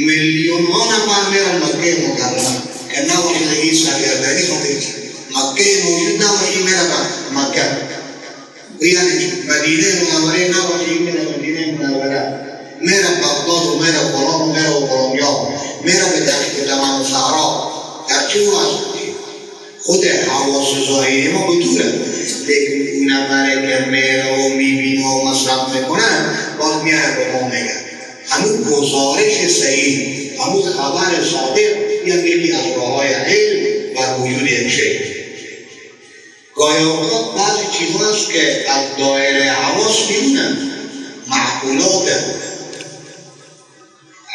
میلیون ها نفر میرن مکه مکرمه که نباشه این سرگردانی خودش، مکه موجود نباشه میره مکه، یعنی مدینه منوره نباشه میره مدینه منوره، میره بغداد و میره فلان و میره و فلانیا، میره به دشت دمن و صحرا، هرچی او از خود حواس ظاهری ما بدوره، لیکن اون نفره که میره و میبینه و مصرف میکنه باز میره به ما میگه. همون گزارش صحیح، همون خبر صادق یکی از راه‌های علم و وجود یک شی. گاهی اوقات بعضی چیزها هست که از دایره حواس بیرونن، معقولات.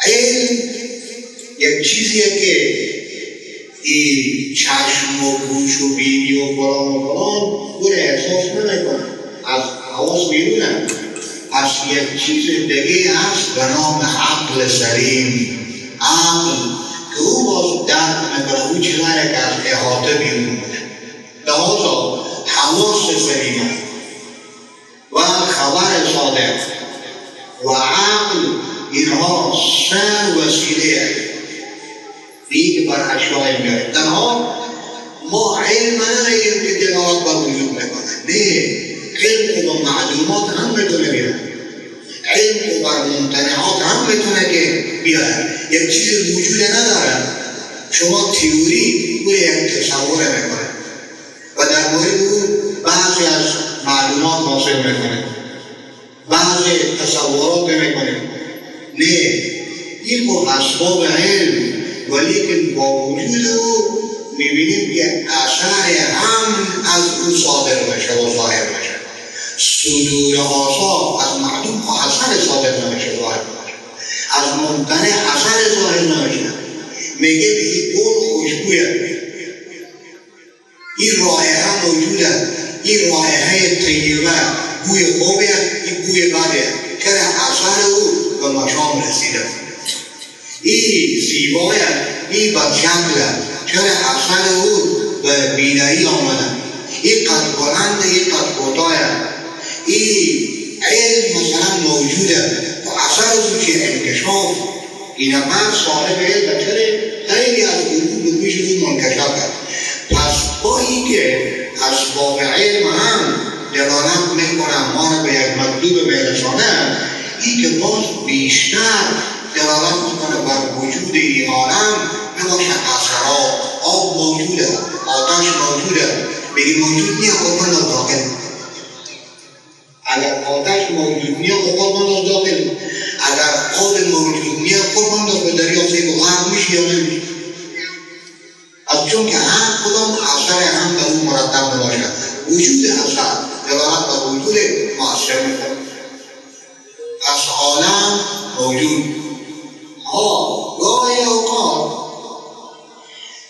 علم یک چیزیه که این چشم و گوش و بینی و فلان و فلان او را احساس نمیکنه، از حواس بیرونن. از یک چیز دیگه هست به نام عقل سلیم، عقل که او باز درک میکنه اون چیزهایی که از احاطه بیرون باشه. لحاظا حواس سلیمه و خبر صادق و عقل، اینها سه وسیله دیگه بر اشیاء میاره. تنها ما علم نداریم که دلالت بر وجود میکنه، نه، علم و معلومات هم میتونه بیاره، علم و بر ممتنعات هم میتونه که بیاره. یک چیز وجود نداره، شما تئوری او یک تصور میکنه و در مورد او بعضی از معلومات حاصل میکنه، بعضی تصورات میکنه. نه، این با اسباب علم، ولیکن با وجود او میبینیم که اثر هم از او صادر بشه و ظاهر بشه. صدور آثار از معلوم اثر صادر نمیشه ظاهر بشه، از ممتنع اثر ظاهر نمیشه. میگه به این گل خوشبویه، این رائحه موجوده، این رائحه طیبه، بوی خوبه، این بوی بده که در اثر او به مشام رسیده. این زیبایه، این بدشکله که در اثر او به بینایی آمده. این قد بلنده، این قد کوتاهه. این علم مثلا موجوده و اثر او که انکشاف این مرد صاحب علم بچره خیلی از علوم به گوش او منکشف کرد. پس با این که اسباب علم هم دلالت میکنم ما را به یک مطلوب میرسانه، این که باز بیشتر دلالت میکنه بر وجود این عالم، بباشه اثرات. آب موجوده، آتش موجوده، بگی موجود نیه خود من داخل. اگر آتش موجود نیه خود من داخل، اگر خود موجود نیه خود من به دریا سیب و غرق میشه یا نمیشه. از چون که هر کدام اثر هم به اون مرتب نباشه، وجود اثر دلالت بر وجود مؤثر میکنه. پس عالم موجود گاهی اوقات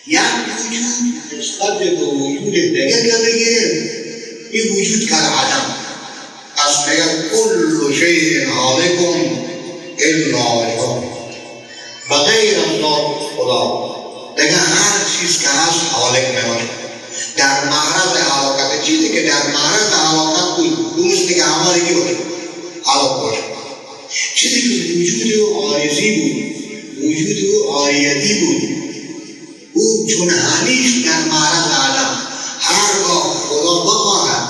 یک وجود نسبت به وجود دیگر که بگیره این وجود کل عدم. پس میگه کل شیء هالک الا وجهه، بغیر از خدا دیگه هر چیز که هست هالک میباشه. در معرض هلاکت، چیزی که در معرض هلاکت بود دوست که همه دیگه باشه هلاک باشه. چیزی که وجود او عارضی بود، وجود او عاریتی بود، او چون همیش در معرض عدم. هرگاه خدا بخواهد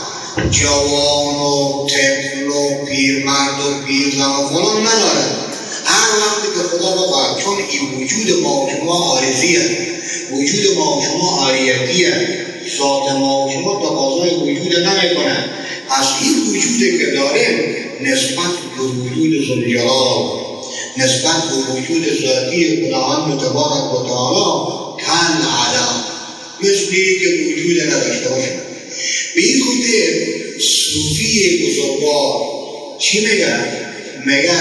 جوان و طفل و پیرمرد و پیرزن و فلان ندارد. هر وقتی که خدا بخواهد، چون این وجود ما و شما عارضیه، وجود ما و شما عاریتیه، ذات ما و شما تقاضای وجود نمیکنه. پس این وجودی که داریم نسبت به وجود ذوالجلال، نسبت به وجود ذاتی خداوند تبارک و تعالی کل عدم، مثلی که وجود نداشته باشه. به این خاطر صوفی بزرگوار چی میگه؟ میگه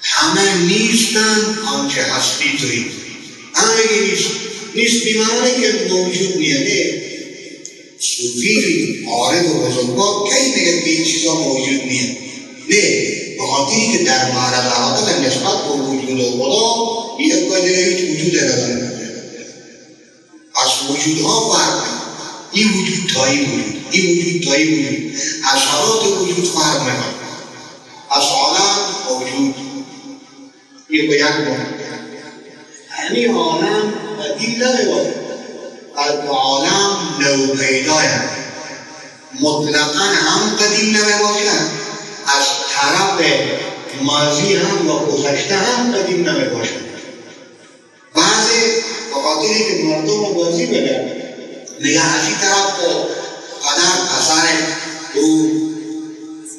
همه نیستن آنچه هستی توی. همه نیست بیمانه که موجود نیه. صوفی عارف و بزرگوار کی میگه که این چیزا موجود نیه؟ نه، به خاطری که در معرض حقیقت نسبت به وجود خدا یک قدر هیچ وجود نداره. از وجودها فرق، این وجود تایی وجود، این وجود تایی وجود، اثرات وجود فرق میکنه. از عالم موجود این به یک مورد، همین عالم بدیل نمیباشه. از عالم نو پیدایه، مطلقا هم قدیم نمیباشه، از طرف ماضی هم و گذشته هم قدیم نمیباشه. بعضی به خاطری که مردم بازی بگن میگه از این طرف قدر اثر او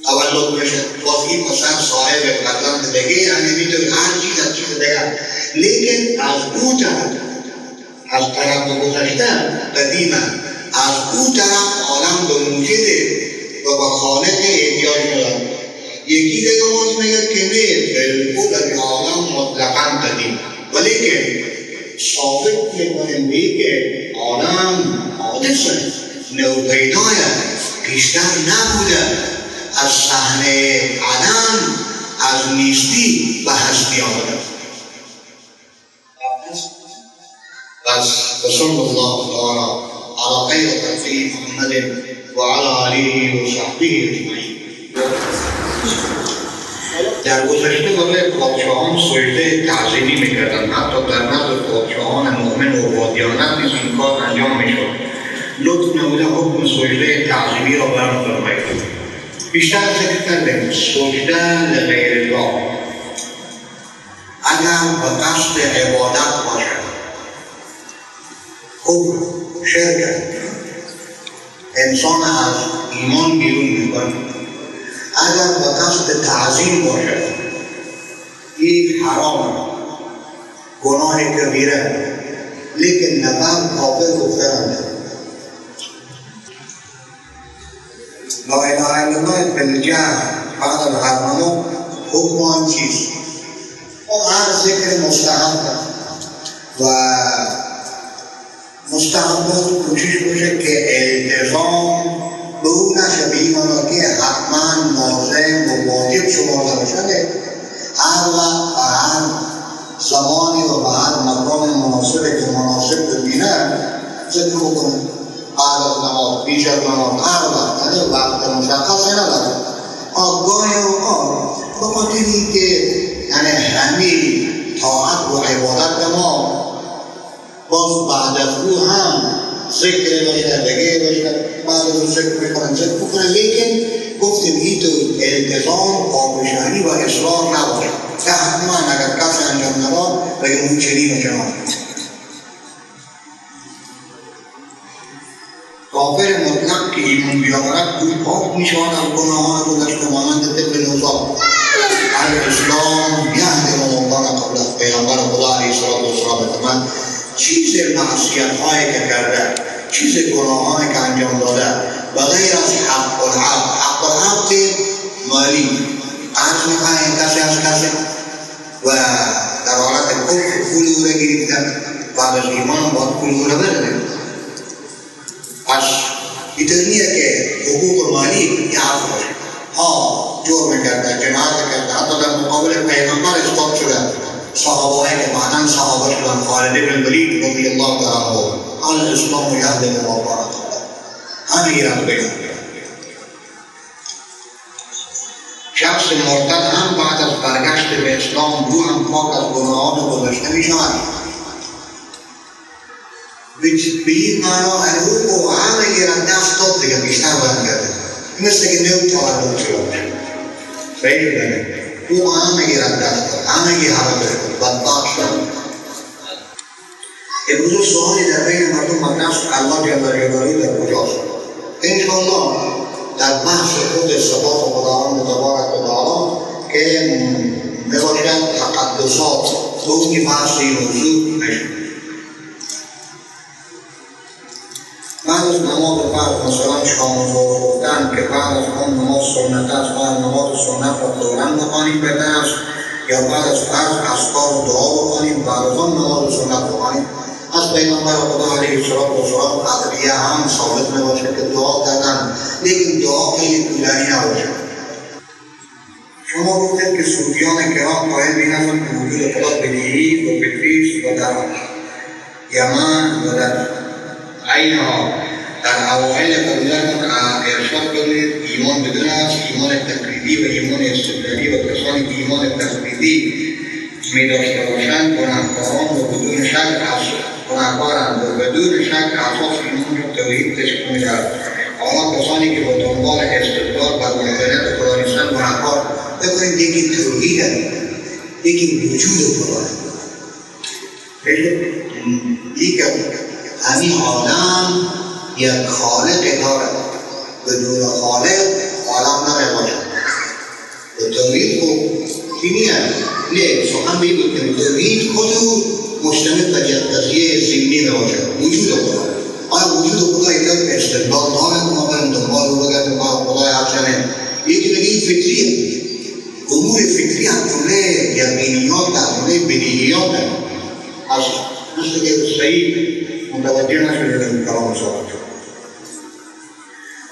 تولد بشه، باز این پسر صاحب قدرم دیگه، یعنی میتونه هر چیز از چیز دیگه، لیکن از او طرف، از طرف گذشته قدیمه، از او طرف عالم به موجوده و به خالق احتیاج نداره. یکی دیگه باز میگه که نه، بالکل از عالم مطلقا قدیم، ولیکن ثابت میکنیم به که عالم حادثه، نوپیدایه، پیشتر نبوده، از صحنه عدم، از نیستی به هستی آمده. بس وصلی الله تعالی علی خیر خلقه محمد و علی آله و صحبه اجمعین. در گذشته برای پادشاهان سجده تعظیمی میکردن، حتی در نزد پادشاهان مؤمن و بادیانت نیز این کار انجام میشد. لطف نموده حکم سجده تعظیمی را بیان فرمایید. بیشتر ذکر کردیم سجده لغیر الله اگر به قصد عبادت باشد، کفر، شرک، انسان از ایمان بیرون میکنه. اگر به قصد تعظیم باشد، این حرام، گناه کبیره، لیکن نفر کافر گفتند لا اله الا الله بالجهر بعد الحرام حکم آن چیست؟ و هر ذکر مستحب و مستحبات کوشش باشه که التزام به اون نشه به این مانا که حتما لازم و واجب شمارده باشده. هر وقت و هر زمانی و به هر مکان مناسبی که مناسب ببینه ذکر بکنه. بعد از نماز، پیش از نماز، هر وقت، یعنی وقت مشخصی نداره. گاهی اوقات به خاطر اینکه یعنی همین طاعت و عبادت ما باز بعد از او هم ذکر باشه، بگه باشه، بعد از او ذکر بکنه، لیکن گفتیم این تو التزام، پابشانی و اصرار نباشه که حتما اگر کسی انجام نداد بگه اون چنین و چنان. کافر مطلق که ایمان بیاورد او پاک میشود از گناهان گذشته مانند طفل نوزاد. الاسلام یهدی من کان قبله. پیامبر خدا علیه السلام فرمود چیز معصیت هایی که کرده، چیز گناهانی که انجام داده بغیر از حق العبد، حق العبد مالی عرض میخواهی کسی از کسی و در حالت کفر پول او را گرفته، بعد از ایمان باید پول او را بده. پس اینطوریه که حقوق مالی یه عفو باشه. جرم کرده، جنایت کرده، حتی در مقابل پیغمبر اثبات شده. صحابه‌ای که بعداً صحابه شدن، خالد بن ولید رضی الله تعالی عنه، الاسلام یهدی من کان قبله. همه ایران بگم شخص مرتد هم بعد از برگشت به اسلام رو هم پاک از گناهان گذشته می شود. به این معنا حقوق و همه گیرن دست داد دیگه بیشتر باید کرده. مثل که نو تولد شده باشه. خیلی بگم او همه گیرن دست داد، همه گی همه بشکن بدبخت شد. امروز سوالی در بین مردم مطرح شد الله جل جلاله در کجاست؟ انشاءالله در بحث خود صفات خداوند تبارک و تعالی که میباشد تقدسات روی بحث این موضوع نشد. بعد از نماز فرض مثلا شام ظهر گفتن که بعد از اون نماز سنت است، بعد نماز سنت را فوراً بخوانیم بهتر است، یا بعد از فرض اذکار و دعا بخوانیم، بعد از اون نماز سنت بخوانیم. از پیغمبر خدا علیه السلام ادعیه هم ثابت میباشد که دعا کردن، لیکن دعا خیلی طولانی نباشد. شما گفتید که صوفیان کرام قائل بینند که وجود خدا بدیهی و فطری است و در یمن و در عین ها در اوائل قبیلتان ارشاد کنید ایمان بدون است، ایمان تقلیدی و ایمان استدلالی و کسانی که ایمان تقلیدی می داشته باشند گناهکاران و بدون شک گناهکارند و بدون شک اساس ایمان را توحید تشکیل می‌دهد. آنها کسانی که با دنبال استدلال بر واقعیت خدا نیستند گناهکار. ببینید یکی توحیده، یکی وجود خدا. یک همین عالم یک خالق دارد، بدون خالق عالم نمی‌باشد. و توحید خوب چی نه سخن به این بود که توحید خود مشتمل بر یک قضیه ذهنی نباشد، وجود خدا. آیا وجود خدا یک استدلال دارد ما بریم دنبال رو بگردیم با خدای حسنه؟ یکی بگه این فطریه، امور فطری هم جمله یقینیات در جمله بدیهیات در اصلا مثل که صحیح متوجه نشده در کلام صحبت شد.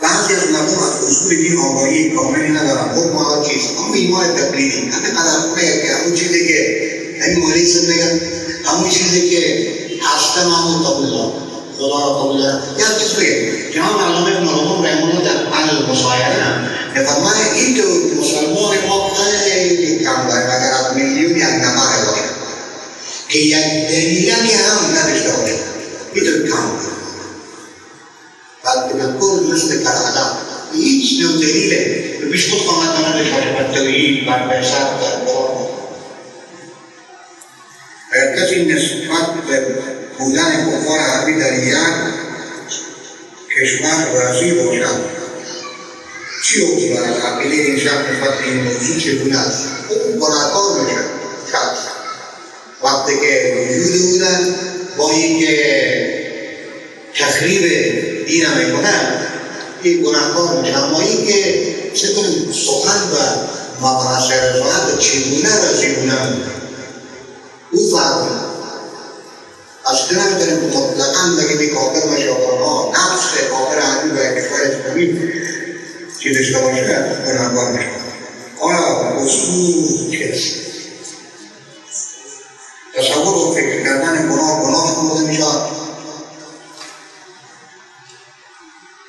بعضی از مردم از اصول دین آگاهی کاملی ندارن. حکم آقا چیست؟ اما ایمان تقلیدی همه قدر خونه که همون چیزی که همین مولیس میگن همون چیزی که هستن همون قبول دارن، خدا را قبول دارن. یا چیز بگه جناب علامه ابن القیم رحمه الله در پنج المصایره میفرماید این تو مسلمان ما خیلی کم داریم اگر از میلیون یک نفر باشه که یک دلیلی هم نداشته باشه میتون کم داریم. بعد که کل مثل کرادم هیچ نوع دلیله بیش خود خواهد نداشته باشه بر توحید، بر بعثت، بر قرآن. اگر کسی نسبت به بودن کفار عربی در یک کشور راضی باشد چی حکم دارد؟ عقیده این شخص نسبت به این موضوع چگونه است؟ او گناهکار میشه شخص وقتی که وجود بودن با اینکه تخریب دین میکنن این گناهکار میشه. اما این که چه کنیم سخن و مباحث رضایت چگونه و چگونه او فرق اصلا نمیتونه مطلقا بگه بی کافر باشه یا نفس کافر عادی باید کشور اسلامی چی داشته باشه گناهکار میشه. آیا اصول چیست؟ تصور و فکر کردن گناه خونده میشه.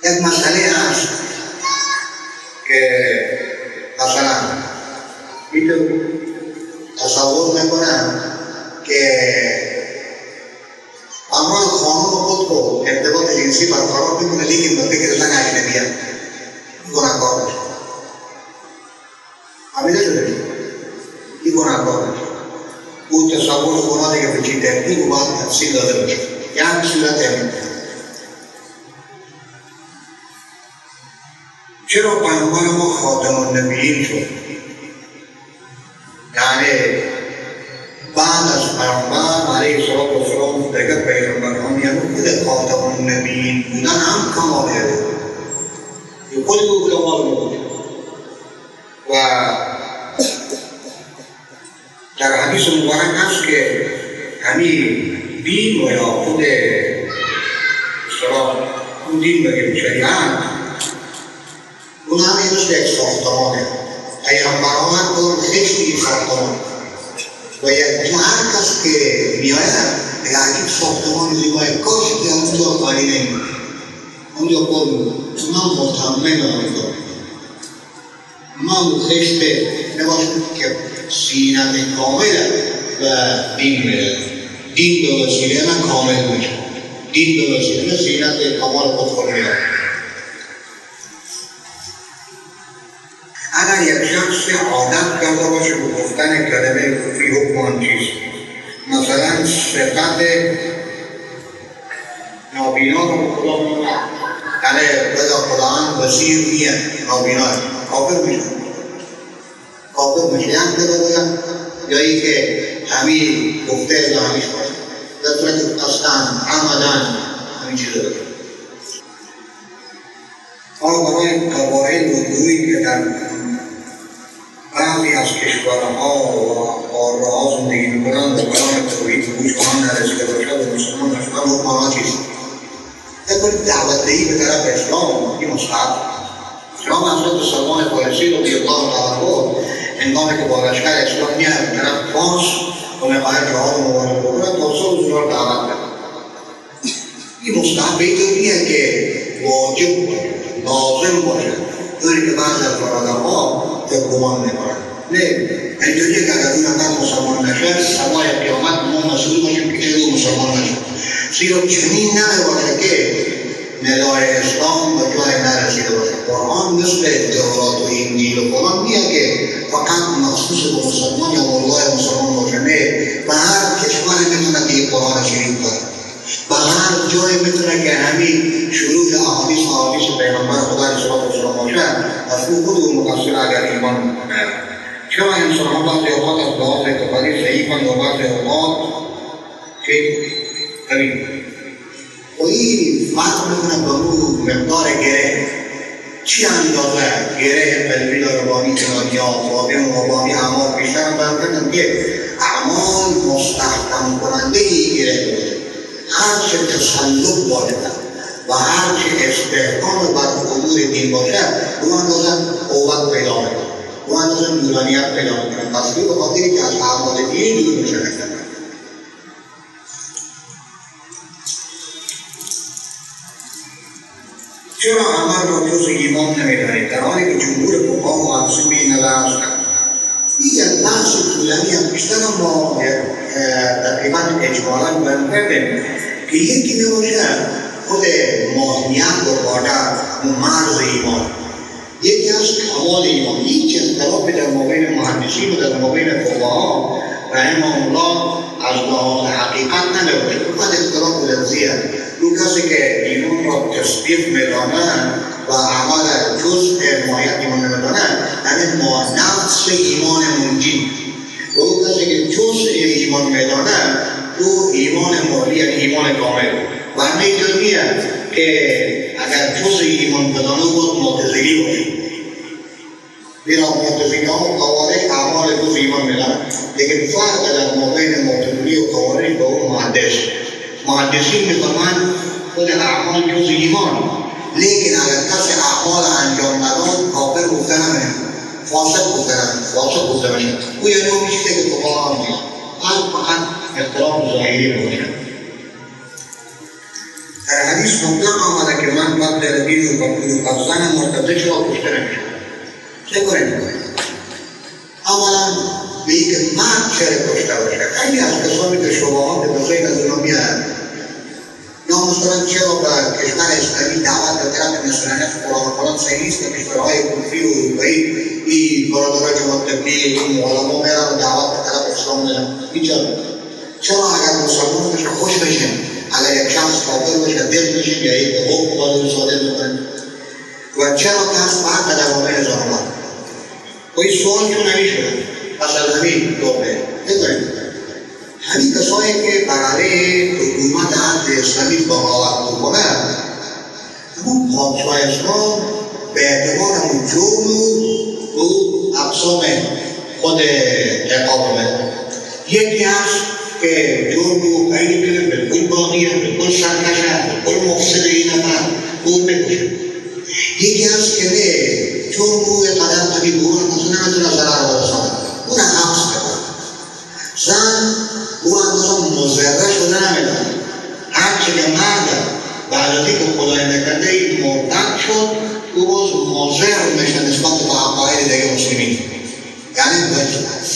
یک مسئله هست که مثلا میتون تصور میکنم که همراه خانم خود کو ارتباط جنسی برقرار میکنه لیکن به فکر زن اجنبی هم گناهکار میشه. همیشه شده این گناهکار میشه. او تصور گناه دیگه به چی تحقیق و باید تفصیل داده باشه. یک صورت همین چرا پیامبر ما خاتم النبیین شد؟ یعنی بعد از پیامبر علیه السلام دیگر پیغمبران یعنی خود خاتم النبیین بودن هم کمال داره. خود او کمال بود. و در حدیث مبارک هست که همین دین و یا خود اون دین بگیم شریعت اون همه مثل یک ساختمانه. پیغمبران هم کدام خشتی ساختمان و یک تو هر کس که میآید یک عجیب ساختمان زیبای کاش که اونجا خالی نمید اونجا پر من مطمئن آنجا من خشت نباشد که سینت کامل و دین میره. دین به وسیله من کامل میشه. دین به وسیله من سینت کمال خود میره. اگر یک شخص عادت کرده باشه به گفتن کلمه کفری حکم آن چیست؟ مثلا صفت نابینا رو خدا میگه یعنی بگه خداوند بصیر نیه نابینا کافر میشه. کافر میشه یک بگه جایی که همین گفته از همیش باشه در صورت قصدن عمدن همین چیز باشه. حالا برای قواعد و گروهی که در بعضی از کشورها و قاره‌ها زندگی می‌کنند و بیان توحید و گوش آن نرسیده باشد و مسلمان نشدن حکم آنها چیست؟ یک دعوت‌دهی به طرف اسلام این مستحب. اسلام حضرت سلمان فارسی رضی الله تعالی عنه هنگامی که با لشکر اسلام میاد به طرف فارس و می‌خواهد جهاد مبارزه بکنه توسط حضور دعوت بده. این مستحب به این طوریه که واجب باشه لازم باشه طوری که بعضی از برادرها گمان میکنن. نه اینجوریه که اگر اون نفر مسلمان نشد سوای قیامت ما مسئول باشیم که چرا مسلمان نشد. زیرا چنین نمیباشه که ندای اسلام به جای نرسیده باشه. قرآن مثل تورات و انجیل و فلان میگه که فقط مخصوص به مسلمان یا مولای مسلمان باشه. نه به هر کشوری میتونه که قرآن شریف داره. به هر جای میتونه که همین شروع احادیث پیغمبر خدا علیه السلام باشه از او خود او مقصر اگر ایمان نیاره. چرا انسان‌ها بعضی اوقات از لحاظ اعتقادی ضعیفند و بعضی اوقات که قوی و این فرق میکنه به اون مقدار گره چی اندازه گره قلبی داره با این تنادیات وابی و وابی اعمال بیشتر برکردن که اعمال مستحکم کننده ای گره بوده. هرچه تسلط باشه و هرچه استحکام بر حضور دین باشه او اندازه قوت پیدا میکنه او اندازه نورانیت پیدا میکنه. پس به خاطری که از اعمال دین دور میشه نکنه. چرا عمل را جز ایمان نمیدانید در حالی که جمهور فقها و محدثین به این نظر هستند؟ این یک بحث طولانی هم بیشتر ما تقریبا اجمالا بیان کردیم که یکی نباشه خود ماهیت و قادر مرز ایمان یکی از کمال ایمان. هیچ اختلافی در مابین محدثین و در مابین فقها رحمهم الله از لحاظ حقیقت نمیباشه. فقط اختلاف لفظیه. اون کسی که ایمان را تصدیق میدانه و اعمال جزء ماهیت ایمان نمیدانه یعنی ما نفس ایمان منجی. و اون کسی که جزء ایمان میدانه تو ایمان مالی یعنی ایمان کامل. و همه اینجوریه که اگر جزء ایمان بدانه بود معتزلی باشه. زیرا معتزلی ها و خوارج اعمال جزء ایمان میدانه لیکن فرق در مابین معتزلی و خوارج به اون محدث محدثین میفرمایند خود اعمال جز ایمان، لیکن اگر کسی اعمال انجام نداد کافر گفته نمیشه، فاسق گفته میشه. او یعنی اون چیزی که تو قرآن نیست، فقط اختلاف ظاهری باشه. در حدیث مطلق آمده که من بدل دین و زن مرتبط را کشته نمیشه. چه کنید میکنید؟ اولا به اینکه مرد چرا کشته باشه، خیلی از کسانی که شبهات بزرگ از اونا میاد، یا مثلا چرا به کشور اسلامی دعوت به طرف نصرانیت قرآن صحیح نیست که کشورهای کفری و اروپایی این برادرها جماعت تبلیغ و علما میرن دعوت به طرف اسلام میرن؟ چرا اگر مسلمان بشه خوش بشه، اگر یک شخص کافر باشه دل بشه یا یک حکم قانون صادر میکنه؟ و چرا کس فرق در واقع ظالمان؟ کوئی سوال کیوں نہیں شده؟ پس از همین دوباره بگوید همین کسایی که برای حکومت عدل اسلامی بغاوت بکنه، همون پادشاه اسلام به اعتبار همون جرم و اقسام خود عقاب میده. یکی هست که جرم و خیلی بگه بالکل باقیه، بالکل سرکشه، بالکل مفسد این نفر اون میکشه. یکی هست که نه چون روی قدم قدی بورن مثلا نمیتونه ضرر برسانه، اون حبس میکنه. زن او هم مثلا مضره شده نمیدونه، هرچی که مرد بعد از اینکه خدای نکرده این مرتد شد او باز مضر میشه نسبت به عقاید دیگه مسلمین. یعنی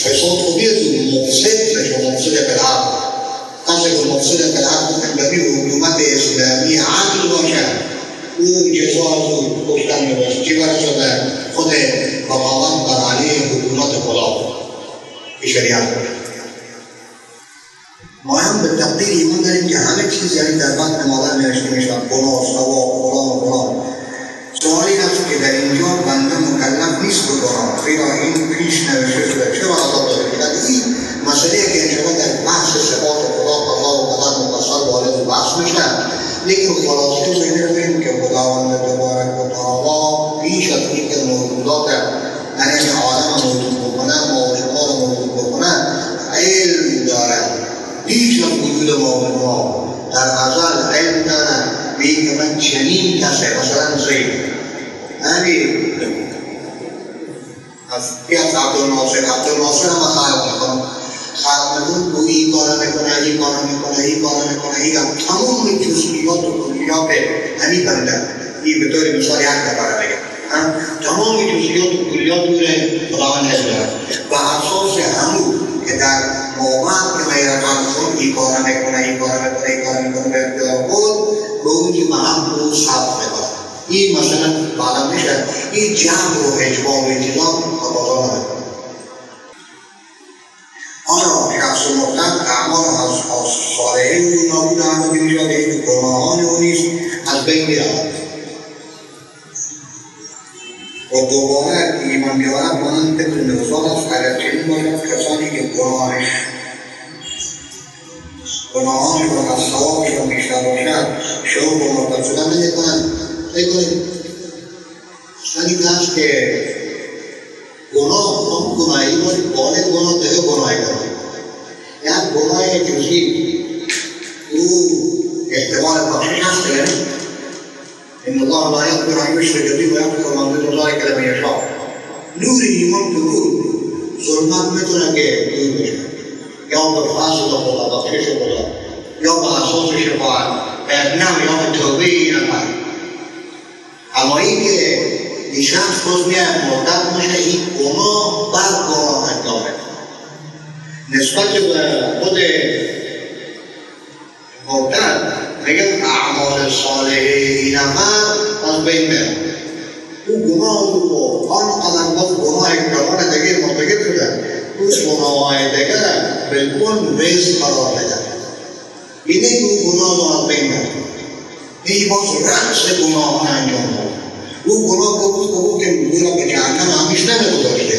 فساد خوبی از مفسد میشه، مفسد بالعقل. کسی که مفسد بالعقل ببین حکومت اسلامی عدل باشه او جزا از کشتن میباشه، چی برسه به خود بغاوت بر علیه حکومت خدا به شریعت باشه. ما هم به تقدیر ایمان داریم که همه چیز یعنی در بطن مادر نوشته میشن، گناه، ثواب، فلان. سوالی هست که در اینجا بنده مکلف نیست به گناه، زیرا این پیش نوشته شده. چرا عذاب داره؟ این مسئله که انشاءالله در بحث صفات خدا قضا و قدر مفصل وارد بحث میشه، لیکن خلاصه اینه ببینیم که خداوند تبارک و تعالی پیش از اینکه موجودات یعنی عالم موجود بکنه، موجودات موجود بکنه علم داره. پیش از وجود موجودات در ازل علم داره به اینکه من چنین کسی مثلا زید از عبدالناصر هم خلق میکنم، خلق میکنم او این کارا میکنه این تمام جزئیات و کلیات همین بنده این به طور مثال یک نفر بگم تمام جزئیات و کلیات خداوند حفظ دارد و اساس همون که در موقع که میرکان خود این کارا میکنه به اختیار خود به اونجی محل خود ثبت میکنه. این مثلا معلوم میشه این جمع و اجماع و اجزا تقاضا نمیکنه. آیا شخص مرتد اعمال از صالحین او نابود همه میشود، این گناهان او نیز از بین میرود و دوباره ایمان بیاورد مانند طبق مثال است. اگر چنین باشد کسانی که گناهانشان از ثوابشان بیشتر باشد شوق و مرتد شدن نمیکنند. بکنید این هست که گناه هم گناهی باید بالغ گناه دیگه گناهی کنید. یک گناه جزئی او احتمال بخشش هست یعنی ان الله لا یغفر ان یشرک به و یغفر ما دون ذلک لمن یشاء. نور ایمان تو نور ظلمت میتونه که دور بشه یا به فضل خدا بخشش خدا یا به اساس شفاعت نه یا به توبه این نفر. اما این که این شخص باز میاد مرتد میشه این گناه بر گناه انجام نسبت به خود مرتد میگن اعمال صالحه این نفر از بین میره. او گناه رو آنقدر باز گناه کمان دیگر مرتکب شده اون گناه دیگر بالکل ریز قرار میده. اینه که او گناه رو از بین میره. این باز رأس گناه انجام داره. او گناه بود که او را به جهنم همیش نمیگذاشته.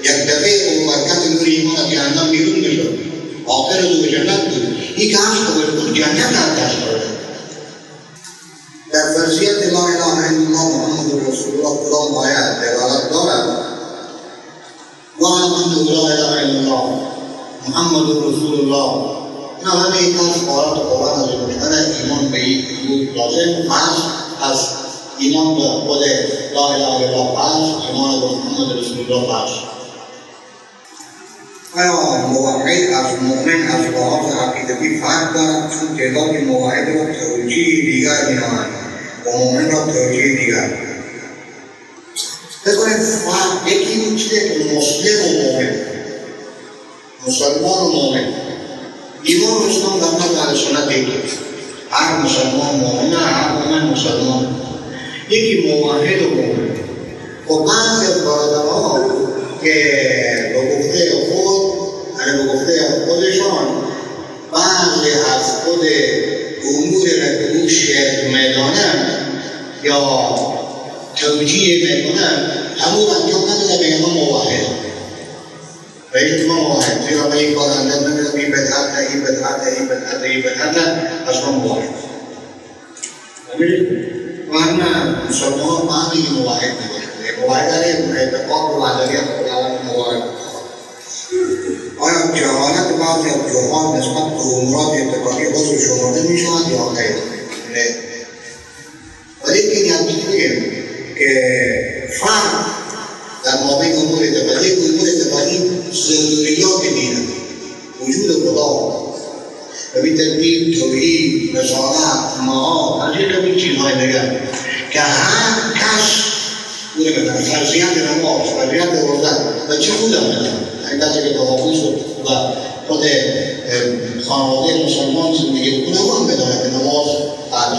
یک دفعه او برکت نور ایمان از جهنم بیرون میشد، آخر او به جنت بود. این که هست که بالکل جنت هم دست داره. در فرضیت لا اله الا الله محمد رسول الله کدام آیت دلالت دارد؟ واعلم انه لا اله الا الله محمد رسول الله اینا همه یک از حالات قرآن از مشکل ایمان به یک وجود لازم هست از ایمان به خود لا اله الا الله هست، ایمان به محمد رسول الله هست. آیا موحد از مؤمن از لحاظ عقیدتی فرق دارد؟ چون تعدادی موحد را توجیه دیگر می‌نامند و مؤمن را توجیه دیگر. بکنید فرق یکی این چیزه که مسلم و مؤمن، مسلمان و مؤمن. ایمان و اسلام در مورد اهل سنت یکی، هر مسلمان مؤمن، هر مؤمن مسلمان. یکی موحد و مؤمن. و بعضی از برادرها که به گفته خودشان بعضی از خود امور را که او شرک میدانند یا توجیه میکنند همون انجام نمیده به ما موحد. به ما موحد زیرا به این کار انجام نمیده این بدعت از ما موحد. ورنه مسلمان فهمی موحد نباشد. موحد اعتقاد و وحدانیت خداوند موحد. آیا جهالت بعضی از جهال نسبت به امورات اعتقادی خود شمرده میشوند یا خیر؟ نه. ولیکن یاد بگیریم که فرق در مابین امور اعتقادی ضروریات دینه، وجود خدا به این ترتیب توحید، رسالت، معاد، از این چیزهای دیگر که هر کس فرضیت نماز، فرضیت روزه و چه خود هم ندارد. این کسی که تحافظ و خود خانواده مسلمان زندگی بکنه او هم بداند که نماز فرض،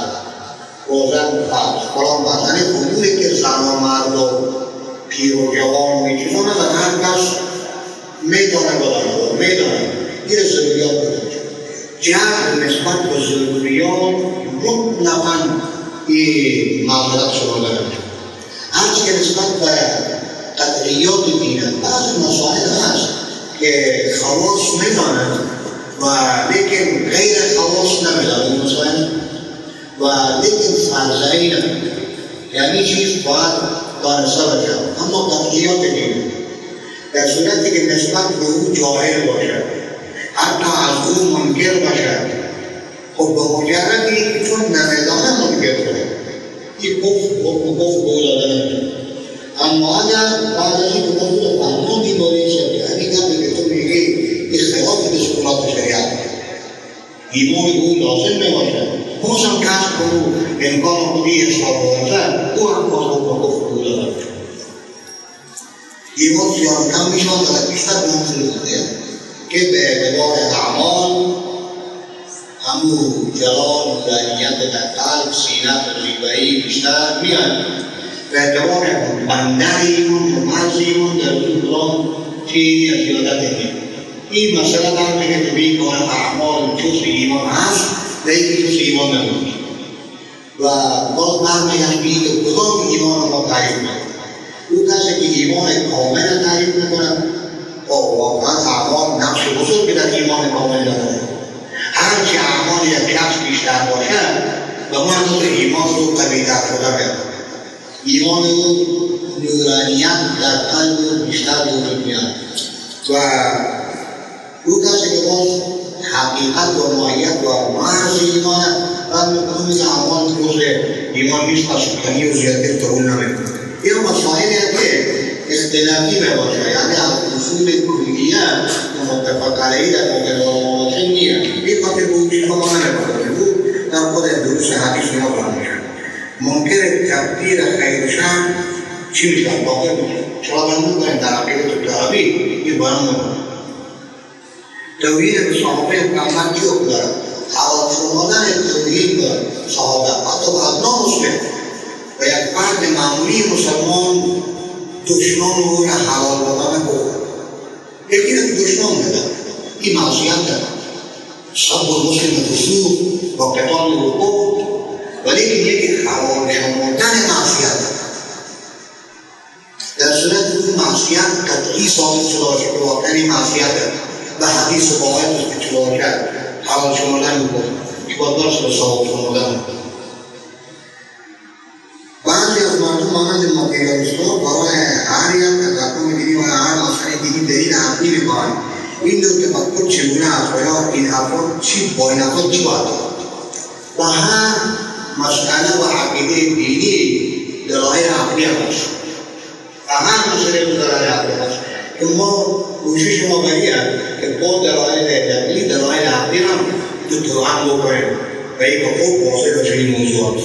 روزه فرض، قرآن فرض. یعنی اموری که زن و مرد و پیر و جوان و این چیزا ندارد، هر کس میداند بداند، میداند. این ضروریات بداند. جهل نسبت به ضروریات مطلقاً این معذرت شما دارد. هرچی که نسبت به قطعیات دینه بعضی مسائل هست که خواص میدانند و لیکن غیر خواص نمیدانند این مسائل و لیکن فرضی نمیدانند. یعنی چیز باید دانسته باشد اما قطعیات دینه در صورتی که نسبت به او جاهل باشد حتی از او منکر باشد. خب به مجردی که چون نمیدانه منکر کنه این کفر قول دادن. اما اگر بعد از این که موضوع فرمان بیماری شد همین کمی که تو میگی اختلاف دستورات شریعت ایمان او لازم نباشد باز هم کسب کنو امکان خودی اصلاح باشد او هم باز با کفر قول دادن. ایمان زیاد کم میشوند و بیشتر منزل بوده که به اعتبار اعمال همون جلال نورانیت در قلب سینه ریبایی بیشتر میاد به اعتبار بنده ایمان و مرز ایمان در وجود قرآن چیزی از زیادت نمید. این مسئله در میگه که به این کار اعمال جز ایمان هست و این جز ایمان نمید و باز برمیگن بید کدام ایمان را تعریف کنه. او کسی که ایمان کامل تعریف میکنه واقعا اعمال نقش بزرگی در ایمان کامل داره. هرچی اعمال یک شخص بیشتر باشد و ما ایمان رو قوی‌تر شده میاد. ایمان رو نورانیت در قلب بیشتر وجود میاد و او کسی که باز حقیقت و ماهیت و محض ایمان بعد میکنه که اعمال جز ایمان نیست پس کمی و زیادتر قبول نمیکنه. این مسائلی که اختلافی میباشه یعنی از اصول کلیه متفق علیه در مقدار نیست. این خاطر به اون چیزها نمیکنه بود در خود دروس حدیث ما برام میشن. منکر تبدیل خیر شر چی میشن؟ باقر میشن. چرا برمون کنیم در عقیدت تحوی این برام نمیکنه. توحید به صحابه پیغمبر چی حکم دارد؟ حلال شمردن توحید به صحابه حتی به ادنا مسلم و یک فرد معمولی مسلمان دشمن او را حلال دادن بود. یکی را که دشمن بده این معصیت دارد. سب المسلم فسوق و قتال الکفر ولیکن یکی حلال شمردن معصیت در صورت اون معصیت قطعی ثابت شده باشه که واقعا معصیت به حدیث باید مثبت شده باشد حلال شمردن الکفر که باید باشه به ثابت شمردن. بعضی از مردم مانند ماتریالیست‌ها برای هر یک تحکم دینی و هر مسئله دینی دلیل عقلی می‌خواهند این دو تفکر چگونه است و یا این افراد چی با این افراد چی باید و هر مسئله و عقیده دینی دلایل عقلی هست و هر مسئله دلایل عقلی هست که ما کوشش ما بری است که با دلایل عقلی هم دو هم بکنیم و یک خوب واصل بشه این موضوعات